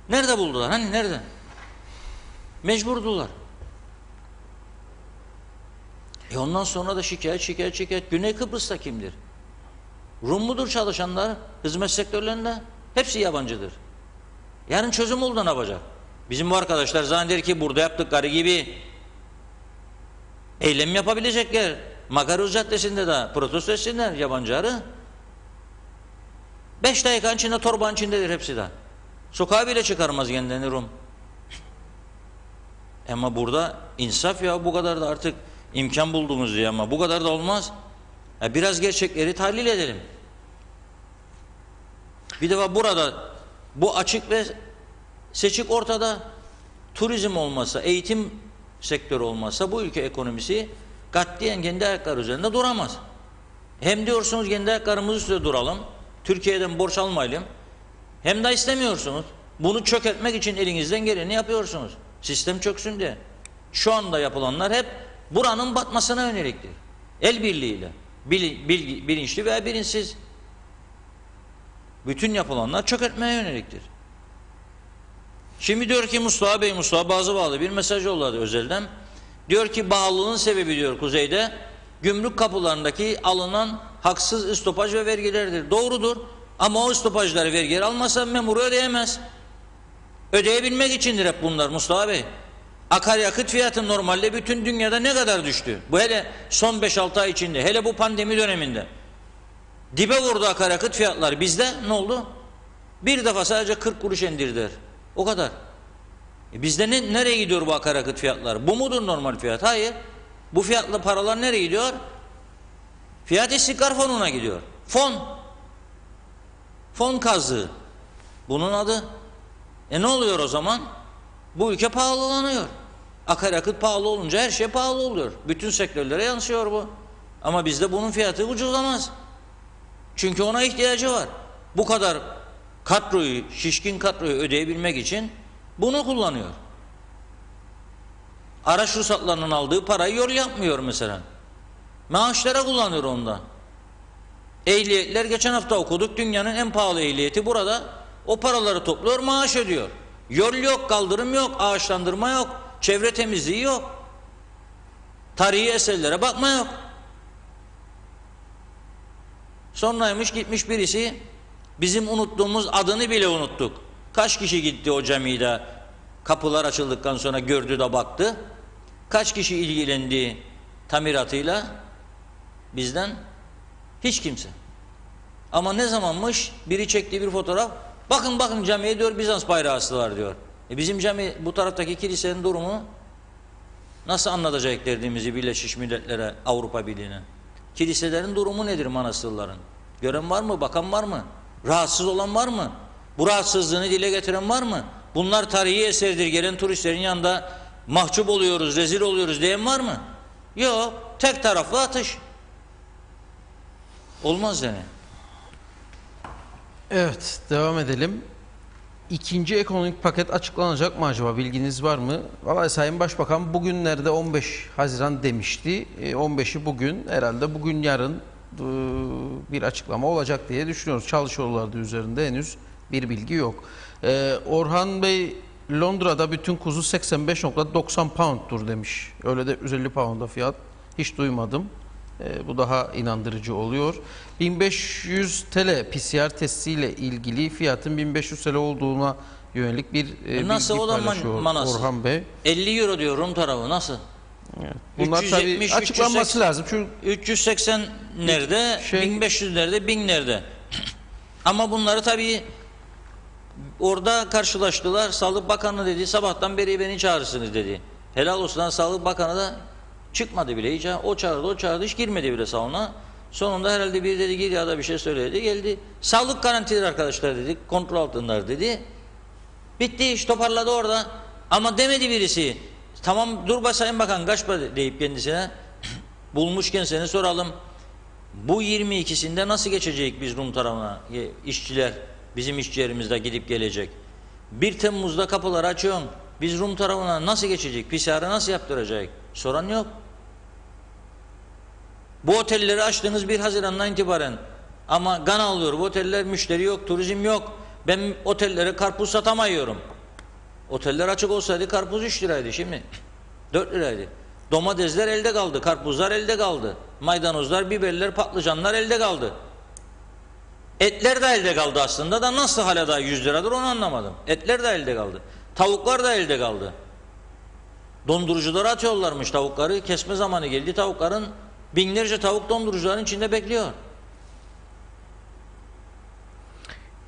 Nerede buldular? Hani nerede? Mecburdular. Ondan sonra da şikayet. Güney Kıbrıs'ta kimdir? Rum mudur çalışanlar? Hizmet sektörlerinde? Hepsi yabancıdır. Yarın çözüm oldu, ne yapacak? Bizim bu arkadaşlar zanneder ki burada yaptıkları gibi eylem yapabilecekler. Makaruz Caddesi'nde de protesto etsinler yabancıları. 5 dakikanın içinde torbanın içindedir hepsi de. Sokağa bile çıkarmaz kendilerini Rum. Ama burada insaf ya, bu kadar da artık imkan buldunuz diye, ama bu kadar da olmaz. Biraz gerçekleri tahlil edelim. Bir defa burada bu açık ve seçik ortada. Turizm olmasa, eğitim sektörü olmasa bu ülke ekonomisi katiyen kendi ayakları üzerinde duramaz. Hem diyorsunuz kendi ayaklarımız üstünde duralım, Türkiye'den borç almayalım, hem de istemiyorsunuz. Bunu çökertmek için elinizden geleni yapıyorsunuz. Sistem çöksün diye. Şu anda yapılanlar hep buranın batmasına yöneliktir. El birliğiyle, bilinçli veya bilinçsiz. Bütün yapılanlar çökertmeye yöneliktir. Şimdi diyor ki Mustafa Bey, Mustafa bağlı bir mesaj yolladı özelden. Diyor ki bağlılığın sebebi diyor kuzeyde gümrük kapılarındaki alınan haksız istopaj ve vergilerdir. Doğrudur. Ama o istopajları, vergileri almasa memuru ödeyemez. Ödeyebilmek içindir hep bunlar Mustafa Bey. Akaryakıt fiyatı normalde bütün dünyada ne kadar düştü? Bu hele son 5-6 ay içinde, hele bu pandemi döneminde dibe vurdu akaryakıt fiyatları. Bizde ne oldu? Bir defa sadece 40 kuruş indirdiler. O kadar. Bizde nereye gidiyor bu akaryakıt fiyatları? Bu mudur normal fiyat? Hayır. Bu fiyatlı paralar nereye gidiyor? Fiyat İstikrar Fonu'na gidiyor. Fon kazığı. Bunun adı. Ne oluyor o zaman? Bu ülke pahalılanıyor. Akaryakıt pahalı olunca her şey pahalı oluyor. Bütün sektörlere yansıyor bu. Ama bizde bunun fiyatı ucuzlamaz. Çünkü ona ihtiyacı var. Bu kadar kadroyu, şişkin kadroyu ödeyebilmek için bunu kullanıyor. Araç ruhsatlarının aldığı parayı yol yapmıyor mesela. Maaşlara kullanıyor onda. Ehliyetler, geçen hafta okuduk, dünyanın en pahalı ehliyeti burada. O paraları topluyor, maaş ödüyor. Yol yok, kaldırım yok, ağaçlandırma yok, çevre temizliği yok. Tarihi eserlere bakma yok. Sonraymış gitmiş birisi, bizim unuttuğumuz adını bile unuttuk. Kaç kişi gitti o camide, kapılar açıldıktan sonra gördü de baktı. Kaç kişi ilgilendi tamiratıyla? Bizden hiç kimse. Ama ne zamanmış biri çektiği bir fotoğraf, bakın camiye diyor Bizans bayrağı astılar diyor. Bizim cami, bu taraftaki kilisenin durumu nasıl anlatacak derdimizi Birleşmiş Milletler'e, Avrupa Birliği'ne? Kiliselerin durumu nedir, manastırların? Gören var mı? Bakan var mı? Rahatsız olan var mı? Bu rahatsızlığını dile getiren var mı? Bunlar tarihi eserdir, gelen turistlerin yanında mahcup oluyoruz, rezil oluyoruz diyen var mı? Yok. Tek taraflı atış. Olmaz yani. Evet, devam edelim. İkinci ekonomik paket açıklanacak mı acaba? Bilginiz var mı? Vallahi Sayın Başbakan bugünlerde 15 Haziran demişti. 15'i bugün, herhalde bugün yarın bir açıklama olacak diye düşünüyoruz. Çalışıyorlardı üzerinde, henüz bir bilgi yok. Orhan Bey, Londra'da bütün kuzu 85.90 pound'tur demiş. Öyle de 150 pound'a fiyat. Hiç duymadım. Bu daha inandırıcı oluyor. 1500 TL PCR testiyle ilgili fiyatın 1500 TL olduğuna yönelik bir bilgi paylaşıyor Orhan Bey. 50 euro diyor Rum tarafı, nasıl? Evet. Bunlar 370, tabii açıklanması 380, lazım. Çünkü 380 nerede, 1500 nerede, 1000 nerede? Ama bunları tabii orada karşılaştılar. Sağlık Bakanı dedi, sabahtan beri beni çağırırsınız dedi. Helal olsun, Sağlık Bakanı da çıkmadı bile hiç. O çağırdı, hiç girmedi bile salona. Sonunda herhalde bir dedi, gir ya da bir şey söyledi, geldi. Sağlık garantidir arkadaşlar dedi, kontrol altınlar dedi. Bitti iş, toparladı orada. Ama demedi birisi, tamam dur Sayın Bakan kaç para deyip kendisine, bulmuşken seni soralım. Bu 22'sinde nasıl geçecek biz Rum tarafına, işçiler, bizim işçilerimizde gidip gelecek. 1 Temmuz'da kapıları açıyorsun. Biz Rum tarafına nasıl geçecek? PCR'ı nasıl yaptıracak? Soran yok. Bu otelleri açtığınız 1 Haziran'dan itibaren, ama kan alıyor bu oteller, müşteri yok, turizm yok. Ben otellere karpuz satamıyorum. Oteller açık olsaydı karpuz 3 liraydı, şimdi 4 liraydı. Domatesler elde kaldı, karpuzlar elde kaldı. Maydanozlar, biberler, patlıcanlar elde kaldı. Etler de elde kaldı aslında da, nasıl hala daha 100 liradır onu anlamadım. Etler de elde kaldı. Tavuklar da elde kaldı. Donduruculara atıyorlarmış tavukları. Kesme zamanı geldi. Tavukların, binlerce tavuk dondurucuların içinde bekliyor.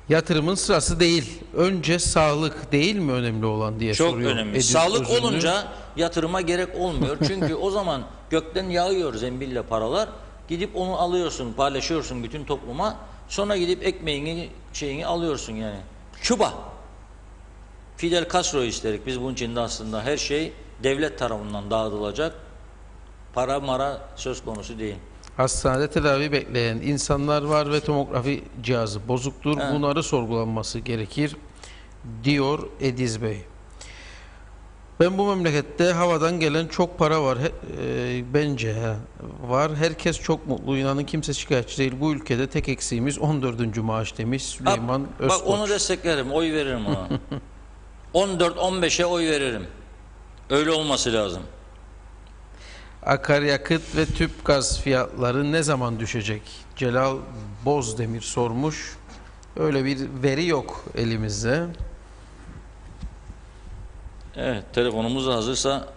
Yatırımın sırası değil. Önce sağlık değil mi önemli olan diye Çok soruyor. önemli. Edip Sağlık Özünlü. olunca yatırıma gerek olmuyor. Çünkü o zaman gökten yağıyor zembille paralar. Gidip onu alıyorsun, paylaşıyorsun bütün topluma. Sonra gidip ekmeğini, şeyini alıyorsun yani. Küba. Fidel Castro isterik. Biz bunun için de aslında her şey devlet tarafından dağıtılacak. Para mara söz konusu değil. Hastanede tedavi bekleyen insanlar var ve tomografi cihazı bozuktur. He. Bunları sorgulanması gerekir diyor Ediz Bey. Ben bu memlekette havadan gelen çok para var. Bence var. Herkes çok mutlu. İnanın kimse şikayetçi değil. Bu ülkede tek eksiğimiz 14. maaş demiş Süleyman Özkoç. Bak onu desteklerim. Oy veririm ona. 14-15'e oy veririm. Öyle olması lazım. Akaryakıt ve tüp gaz fiyatları ne zaman düşecek? Celal Bozdemir sormuş. Öyle bir veri yok elimizde. Evet, telefonumuz da hazırsa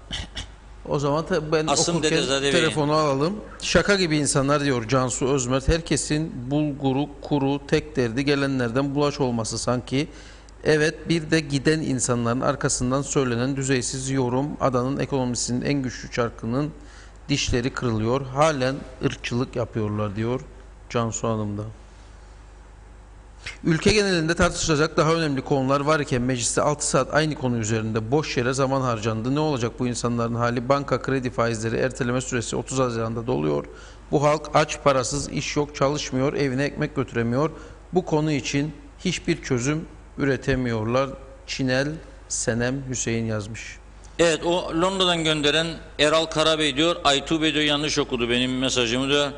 O zaman ben Asım okurken Dedezade Bey. telefonu alalım. Şaka gibi insanlar diyor Cansu Özmert. Herkesin bulguru, kuru, tek derdi gelenlerden bulaş olması sanki. Evet, bir de giden insanların arkasından söylenen düzeysiz yorum adanın ekonomisinin en güçlü çarkının dişleri kırılıyor. Halen ırkçılık yapıyorlar diyor Cansu Hanım da. Ülke genelinde tartışılacak daha önemli konular varken mecliste 6 saat aynı konu üzerinde boş yere zaman harcandı. Ne olacak bu insanların hali? Banka kredi faizleri erteleme süresi 30 Haziran'da doluyor. Bu halk aç, parasız, iş yok, çalışmıyor, evine ekmek götüremiyor. Bu konu için hiçbir çözüm üretemiyorlar. Çinel Senem Hüseyin yazmış. evet, o Londra'dan gönderen Eral Karabey diyor, Aytu Bey diyor yanlış okudu benim mesajımı diyor.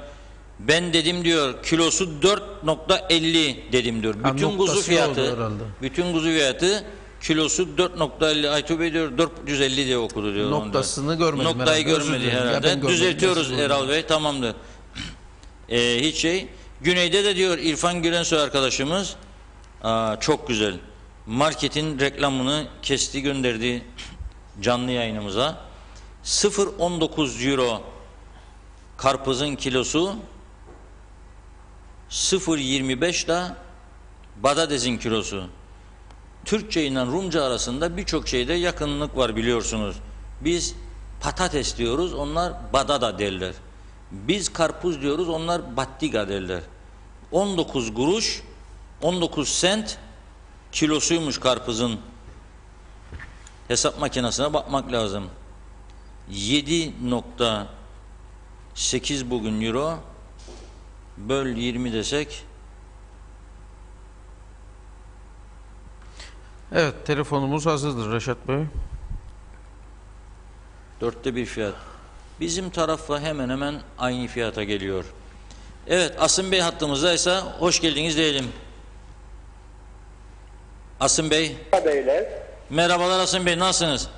Ben dedim diyor kilosu 4.50 dedim diyor. Bütün kuzu fiyatı kilosu 4.50. Aytu Bey diyor 450 diye okudu diyor. Noktasını görmedim. Noktayı görmedi herhalde. Düzeltiyoruz Eral Bey, tamamdır. Hiç şey. Güneyde de diyor İrfan Gülensoy arkadaşımız çok güzel. Marketin reklamını kesti gönderdi canlı yayınımıza. 0.19 euro karpuzun kilosu, 0.25 da patatesin kilosu. Türkçe ile Rumca arasında birçok şeyde yakınlık var biliyorsunuz. Biz patates diyoruz, onlar badada derler. Biz karpuz diyoruz, onlar battiga derler. 19 kuruş, 19 sent kilosuymuş karpuzun. Hesap makinesine bakmak lazım. 7.8 bugün euro, böl 20 desek. Evet, telefonumuz hazırdır Reşat Bey. 1/4 fiyat. Bizim tarafla hemen hemen aynı fiyata geliyor. Evet, Asım Bey hattımızdaysa hoş geldiniz diyelim. Asım Bey. Beyler. Merhabalar Asım Bey, nasılsınız?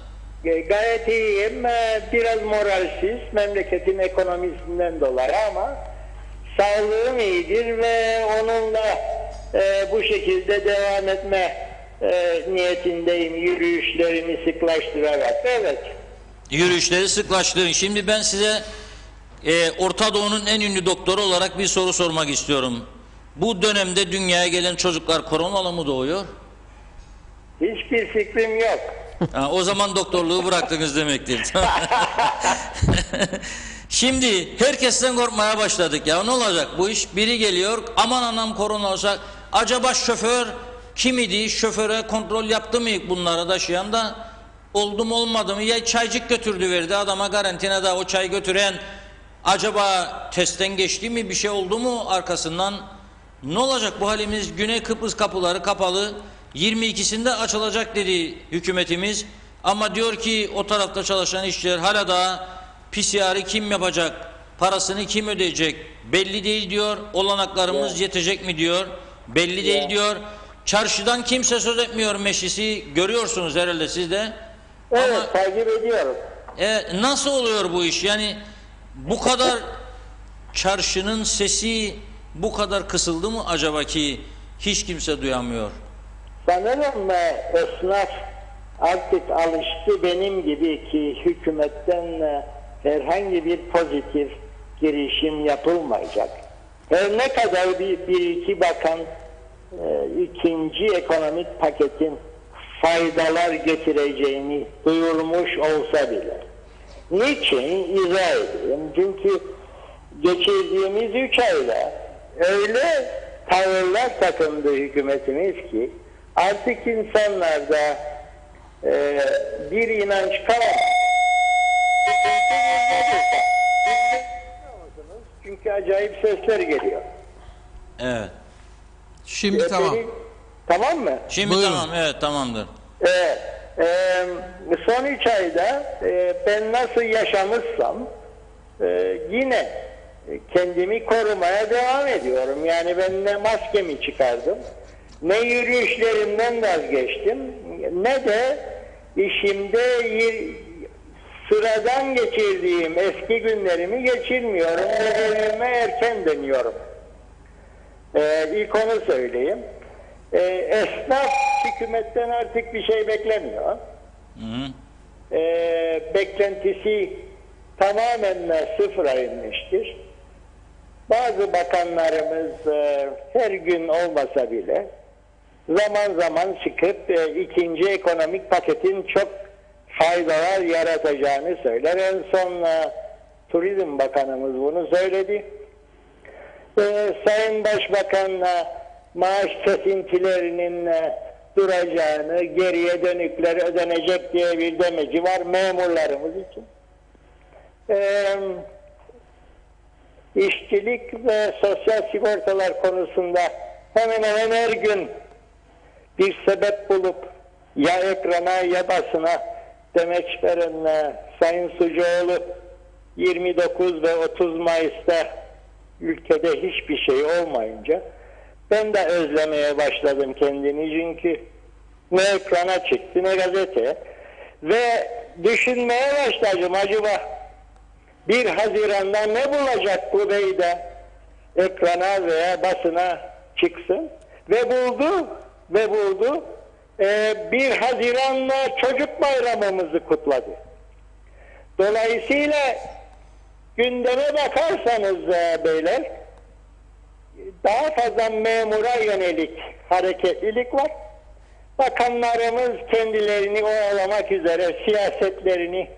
Gayet iyiyim. Biraz moralsiz memleketin ekonomisinden dolayı ama sağlığım iyidir ve onunla bu şekilde devam etme niyetindeyim, yürüyüşlerimi sıklaştırarak. Evet. Yürüyüşleri sıklaştırın. Şimdi ben size Orta Doğu'nun en ünlü doktoru olarak bir soru sormak istiyorum. Bu dönemde dünyaya gelen çocuklar koronalı mı doğuyor? Hiçbir fikrim yok. O zaman doktorluğu bıraktınız demektir. Şimdi herkesten korkmaya başladık ya, ne olacak bu iş? Biri geliyor, aman anam korona olsa, acaba şoför kim idi? Şoföre kontrol yaptı mı bunları taşıyan da, oldu mu olmadı mı? Ya çaycık götürdü verdi adama karantinada, o çay götüren acaba testten geçti mi, bir şey oldu mu arkasından? Ne olacak bu halimiz? Güney Kıbrıs kapıları kapalı, 22'sinde açılacak dedi hükümetimiz, ama diyor ki o tarafta çalışan işçiler hala da PCR'ı kim yapacak, parasını kim ödeyecek belli değil diyor, olanaklarımız yetecek mi diyor, belli değil diyor. Çarşıdan kimse söz etmiyor, meclisi görüyorsunuz herhalde siz de. Evet, ama takip ediyorum. nasıl oluyor bu iş yani, bu kadar çarşının sesi bu kadar kısıldı mı acaba ki hiç kimse duyamıyor? Sanırım esnaf artık alıştı benim gibi ki hükümetten herhangi bir pozitif girişim yapılmayacak. Her ne kadar bir iki bakan ikinci ekonomik paketin faydalar getireceğini duyurmuş olsa bile. Niçin? İzah edeyim. Çünkü geçirdiğimiz 3 ayda öyle tavırlar takındı hükümetimiz ki artık insanlarda bir inanç kalamaz. Çünkü acayip sesler geliyor. Evet. Şimdi tamam. Tamam mı? Şimdi Buyurun. tamam, evet, tamamdır. Evet. Son 3 ayda ben nasıl yaşamışsam yine kendimi korumaya devam ediyorum. Yani ben ne maskemi çıkardım, ne yürüyüşlerimden vazgeçtim, ne de işimde sıradan geçirdiğim eski günlerimi geçirmiyorum. Ve evime erken dönüyorum. İlk onu söyleyeyim. Esnaf hükümetten artık bir şey beklemiyor. Hı. Beklentisi tamamen sıfıra inmiştir. Bazı bakanlarımız her gün olmasa bile zaman zaman çıkıp ikinci ekonomik paketin çok faydalar yaratacağını söyler. En son Turizm Bakanımız bunu söyledi. Sayın Başbakan maaş kesintilerinin duracağını, geriye dönükler ödenecek diye bir demeci var memurlarımız için. İşçilik ve sosyal sigortalar konusunda hemen hemen her gün bir sebep bulup ya ekrana ya basına demeç veren Sayın Sucuoğlu 29 ve 30 Mayıs'ta ülkede hiçbir şey olmayınca ben de özlemeye başladım kendini, çünkü ne ekrana çıktı ne gazete, ve düşünmeye başladım, acaba 1 Haziran'da ne bulacak bu bey de ekrana veya basına çıksın, ve buldu 1 Haziran'la çocuk bayramımızı kutladı. Dolayısıyla gündeme bakarsanız beyler, daha fazla memura yönelik hareketlilik var. Bakanlarımız kendilerini oyalamak üzere siyasetlerini,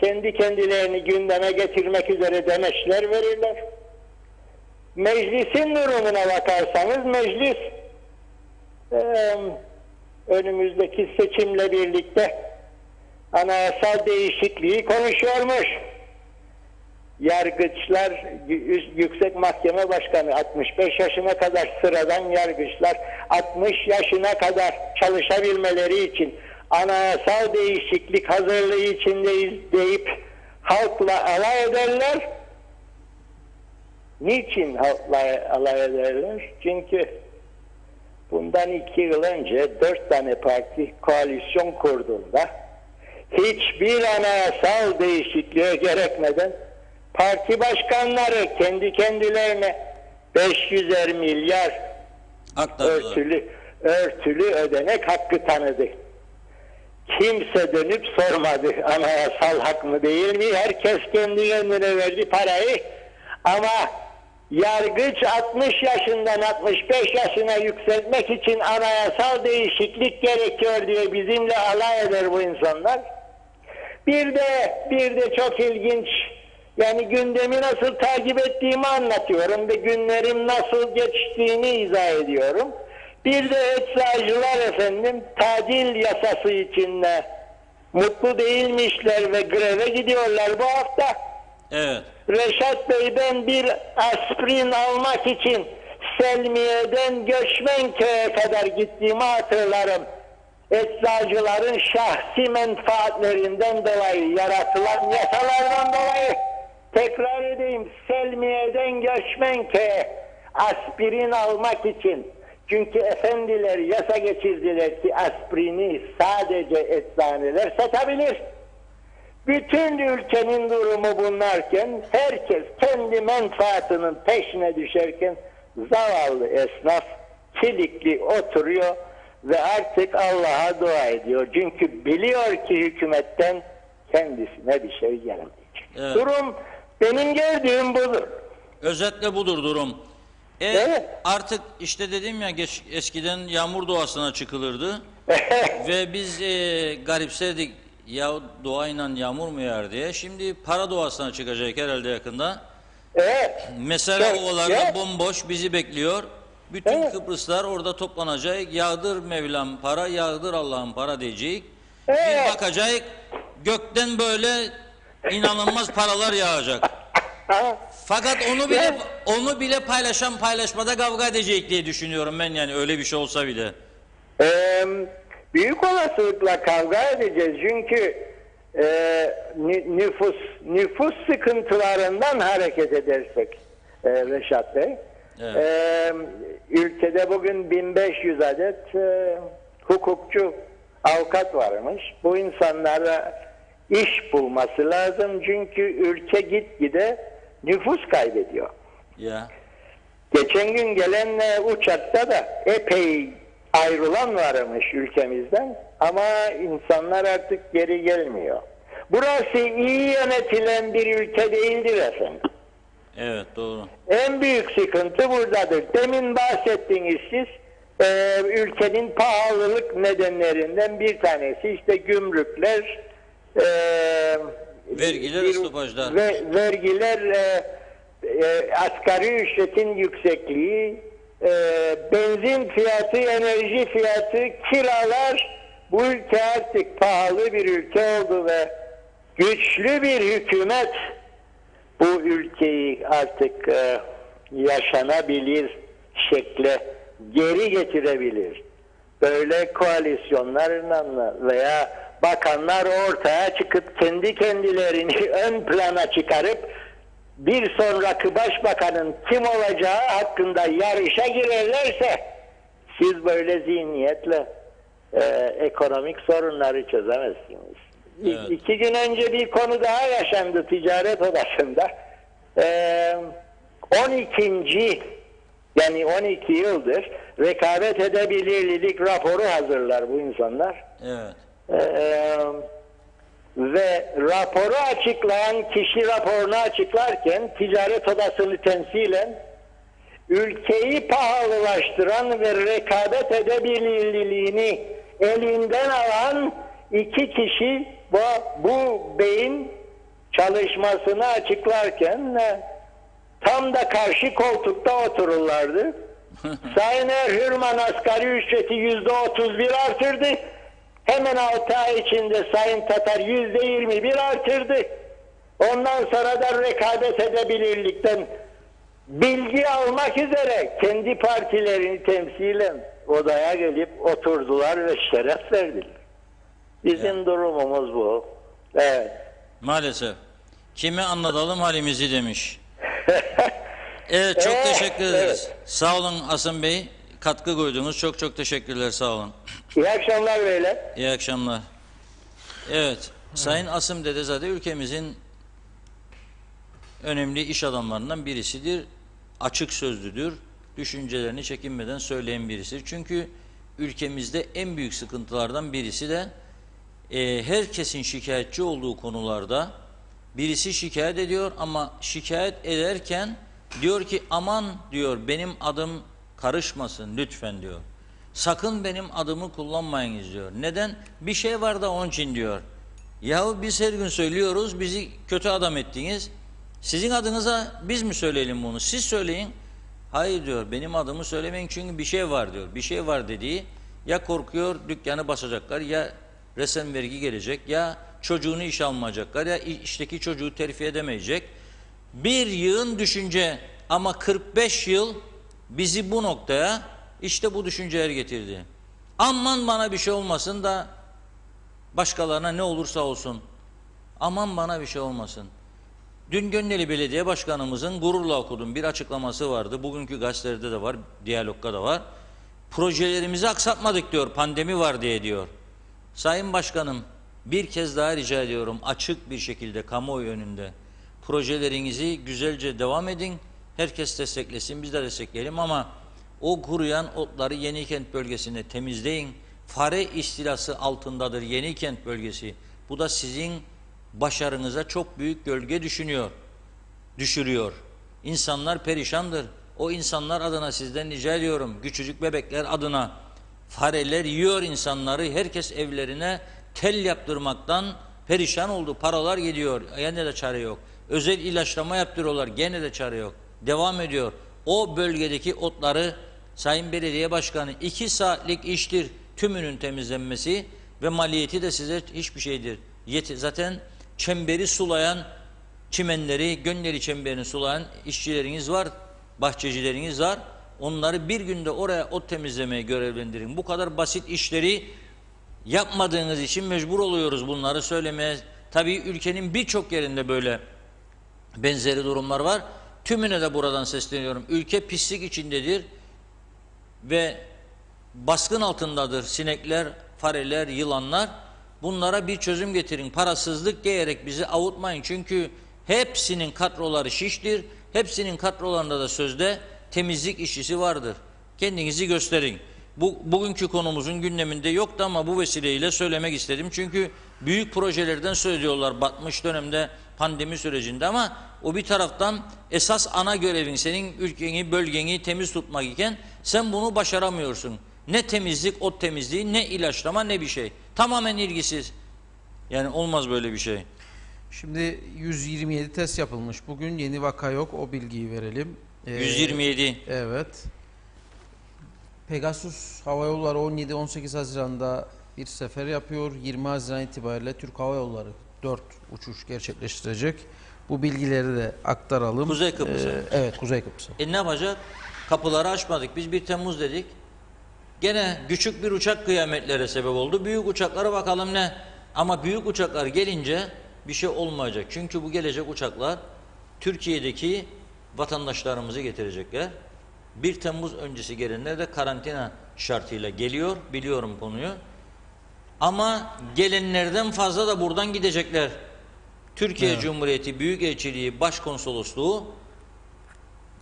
kendi kendilerini gündeme getirmek üzere demeçler verirler. Meclisin durumuna bakarsanız, meclis önümüzdeki seçimle birlikte anayasal değişikliği konuşuyormuş. Yargıçlar, Yüksek Mahkeme Başkanı 65 yaşına kadar, sıradan yargıçlar 60 yaşına kadar çalışabilmeleri için anayasal değişiklik hazırlığı içindeyiz deyip halkla alay ederler. Niçin halkla alay ederler? Çünkü bundan 2 yıl önce 4 tane parti koalisyon kurduğunda hiçbir anayasal değişikliğe gerekmeden parti başkanları kendi kendilerine 500'er milyar örtülü ödenek hakkı tanıdı. Kimse dönüp sormadı anayasal hak mı değil mi? Herkes kendi kendine verdi parayı. Ama yargıç 60 yaşından 65 yaşına yükseltmek için anayasal değişiklik gerekiyor diye bizimle alay eder bu insanlar. Bir de çok ilginç, yani gündemi nasıl takip ettiğimi anlatıyorum ve günlerim nasıl geçtiğini izah ediyorum. Bir de eczacılar efendim tadil yasası için mutlu değilmişler ve greve gidiyorlar bu hafta. Evet. Reşat Bey'den bir aspirin almak için Selmiye'den Göçmenköy'e kadar gittiğimi hatırlarım. Eczacıların şahsi menfaatlerinden dolayı, yaratılan yasalardan dolayı, tekrar edeyim, Selmiye'den Göçmenköy'e aspirin almak için. Çünkü efendiler yasa geçirdiler ki aspirini sadece eczaneler satabilir. Bütün ülkenin durumu bunlarken, herkes kendi menfaatinin peşine düşerken zavallı esnaf kilikli oturuyor ve artık Allah'a dua ediyor. Çünkü biliyor ki hükümetten kendisine bir şey gelmeyecek. Evet. Durum, benim gördüğüm budur. Özetle budur durum. Evet. Artık işte dedim ya, eskiden yağmur duasına çıkılırdı ve biz garipserdik ya, duayla yağmur mu yağar diye. Şimdi para duasına çıkacak herhalde yakında. Evet. Mesela Evet, ovalarda evet. bomboş bizi bekliyor. Bütün Evet. Kıbrıslar orada toplanacak. Yağdır Mevlam para, yağdır Allah'ın para diyecek. Evet. Bir bakacak, gökten böyle inanılmaz paralar yağacak. Ha, Fakat onu bile paylaşmada kavga edecek diye düşünüyorum ben, yani öyle bir şey olsa bile. büyük olasılıkla kavga edeceğiz çünkü nüfus sıkıntılarından hareket edersek Reşat Bey. Evet. Ülkede bugün 1500 adet hukukçu, avukat varmış. Bu insanlara iş bulması lazım çünkü ülke gitgide nüfus kaybediyor. Ya. Geçen gün gelen uçakta da epey ayrılan varmış ülkemizden ama insanlar artık geri gelmiyor. Burası iyi yönetilen bir ülke değildir efendim. Evet, doğru. En büyük sıkıntı buradadır. Demin bahsettiğiniz siz ülkenin pahalılık nedenlerinden bir tanesi işte gümrükler, Vergiler, stopajlar. vergiler, asgari ücretin yüksekliği, benzin fiyatı, enerji fiyatı, kiralar. Bu ülke artık pahalı bir ülke oldu ve güçlü bir hükümet bu ülkeyi artık yaşanabilir şekle geri getirebilir. Böyle koalisyonlarla veya bakanlar ortaya çıkıp kendi kendilerini ön plana çıkarıp bir sonraki başbakanın kim olacağı hakkında yarışa girerlerse siz böyle zihniyetle ekonomik sorunları çözemezsiniz. Evet. 2 gün önce bir konu daha yaşandı ticaret odasında. 12 yıldır rekabet edebilirlik raporu hazırlar bu insanlar. Evet. Ve raporu açıklayan kişi raporunu açıklarken ticaret odasını temsilen ülkeyi pahalılaştıran ve rekabet edebilirliğini elinden alan 2 kişi bu beyin çalışmasını açıklarken tam da karşı koltukta otururlardı. Sayın Erhürman asgari ücreti %31 artırdı. Hemen 6 ay içinde Sayın Tatar %21 artırdı. Ondan sonra da rekabet edebilirlikten bilgi almak üzere kendi partilerini temsilen odaya gelip oturdular ve şeref verdiler. Bizim durumumuz bu. Evet. Maalesef. Kimi anlatalım halimizi demiş. Evet, çok teşekkür ederiz. Evet. Sağ olun Asım Bey. Katkı koydunuz. Çok çok teşekkürler. Sağ olun. İyi akşamlar beyler. İyi akşamlar. Evet. Sayın Asım Dedezade ülkemizin önemli iş adamlarından birisidir. Açık sözlüdür. Düşüncelerini çekinmeden söyleyen birisidir. Çünkü ülkemizde en büyük sıkıntılardan birisi de herkesin şikayetçi olduğu konularda birisi şikayet ediyor ama şikayet ederken diyor ki aman diyor benim adım karışmasın lütfen diyor. Sakın benim adımı kullanmayınız diyor. Neden? Bir şey var da onun için diyor. Yahu biz her gün söylüyoruz, bizi kötü adam ettiniz. Sizin adınıza biz mi söyleyelim bunu? Siz söyleyin. Hayır diyor, benim adımı söylemeyin çünkü bir şey var diyor. Bir şey var dediği ya korkuyor dükkanı basacaklar, ya resen vergi gelecek, ya çocuğunu işe almayacaklar, ya işteki çocuğu terfi edemeyecek. Bir yığın düşünce ama 45 yıl bizi bu noktaya, işte bu düşünceler getirdi. Aman bana bir şey olmasın da başkalarına ne olursa olsun. Aman bana bir şey olmasın. Dün Gönneli Belediye Başkanımızın gururla okuduğum bir açıklaması vardı. Bugünkü gazetelerde de var, Diyalog'da da var. Projelerimizi aksatmadık diyor, pandemi var diye diyor. Sayın Başkanım, bir kez daha rica ediyorum açık bir şekilde kamuoyu önünde projelerinizi güzelce devam edin. Herkes desteklesin, biz de destekleyelim ama o kuruyan otları Yenikent bölgesinde temizleyin. Fare istilası altındadır Yenikent bölgesi. Bu da sizin başarınıza çok büyük gölge düşürüyor. İnsanlar perişandır. O insanlar adına sizden rica ediyorum. Küçücük bebekler adına. Fareler yiyor insanları. Herkes evlerine tel yaptırmaktan perişan oldu. Paralar gidiyor. Gene de çare yok. Özel ilaçlama yaptırıyorlar. Gene de çare yok. Devam ediyor. O bölgedeki otları Sayın Belediye Başkanı 2 saatlik iştir tümünün temizlenmesi ve maliyeti de size hiçbir şeydir. Zaten çemberi sulayan, çimenleri, Gönyeli çemberini sulayan işçileriniz var, bahçecileriniz var. Onları bir günde oraya ot temizlemeye görevlendirin. Bu kadar basit işleri yapmadığınız için mecbur oluyoruz bunları söylemeye. Tabii ülkenin birçok yerinde böyle benzeri durumlar var. Tümüne de buradan sesleniyorum. Ülke pislik içindedir ve baskın altındadır. Sinekler, fareler, yılanlar. Bunlara bir çözüm getirin. Parasızlık diyerek bizi avutmayın. Çünkü hepsinin kadroları şiştir. Hepsinin kadrolarında da sözde temizlik işçisi vardır. Kendinizi gösterin. Bugünkü konumuzun gündeminde yoktu ama bu vesileyle söylemek istedim. Çünkü büyük projelerden söylüyorlar batmış dönemde pandemi sürecinde ama o bir taraftan esas ana görevin senin ülkeni, bölgeni temiz tutmak iken sen bunu başaramıyorsun. Ne temizlik, ot temizliği, ne ilaçlama, ne bir şey. Tamamen ilgisiz. Yani olmaz böyle bir şey. Şimdi 127 test yapılmış. Bugün yeni vaka yok. O bilgiyi verelim. 127. Evet. Pegasus Hava Yolları 17-18 Haziran'da bir sefer yapıyor. 20 Haziran itibariyle Türk Hava Yolları 4 uçuş gerçekleştirecek. Bu bilgileri de aktaralım. Kuzey Kıbrıs'a. Evet, Kuzey Kıbrıs'a. Ne yapacak? Kapıları açmadık. Biz 1 Temmuz dedik. Gene küçük bir uçak kıyametlere sebep oldu. Büyük uçaklara bakalım ne? Ama büyük uçaklar gelince bir şey olmayacak. Çünkü bu gelecek uçaklar Türkiye'deki vatandaşlarımızı getirecekler. 1 Temmuz öncesi gelenler de karantina şartıyla geliyor. Biliyorum konuyu. Ama gelenlerden fazla da buradan gidecekler. Türkiye Cumhuriyeti Büyükelçiliği Başkonsolosluğu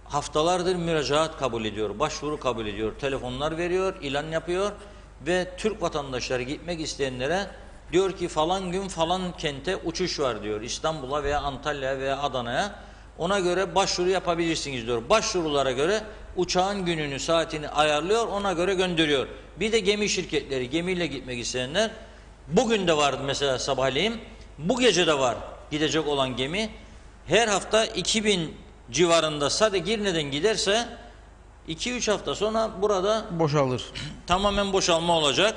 haftalardır müracaat kabul ediyor, başvuru kabul ediyor, telefonlar veriyor, ilan yapıyor ve Türk vatandaşları gitmek isteyenlere diyor ki falan gün falan kente uçuş var diyor. İstanbul'a veya Antalya'ya veya Adana'ya. Ona göre başvuru yapabilirsiniz diyor. Başvurulara göre uçağın gününü, saatini ayarlıyor, ona göre gönderiyor. Bir de gemi şirketleri, gemiyle gitmek isteyenler bugün de vardı mesela sabahleyin. Bu gece de var gidecek olan gemi. Her hafta 2000 civarında sadece Girne'den giderse 2-3 hafta sonra burada Boşalır. tamamen boşalma olacak.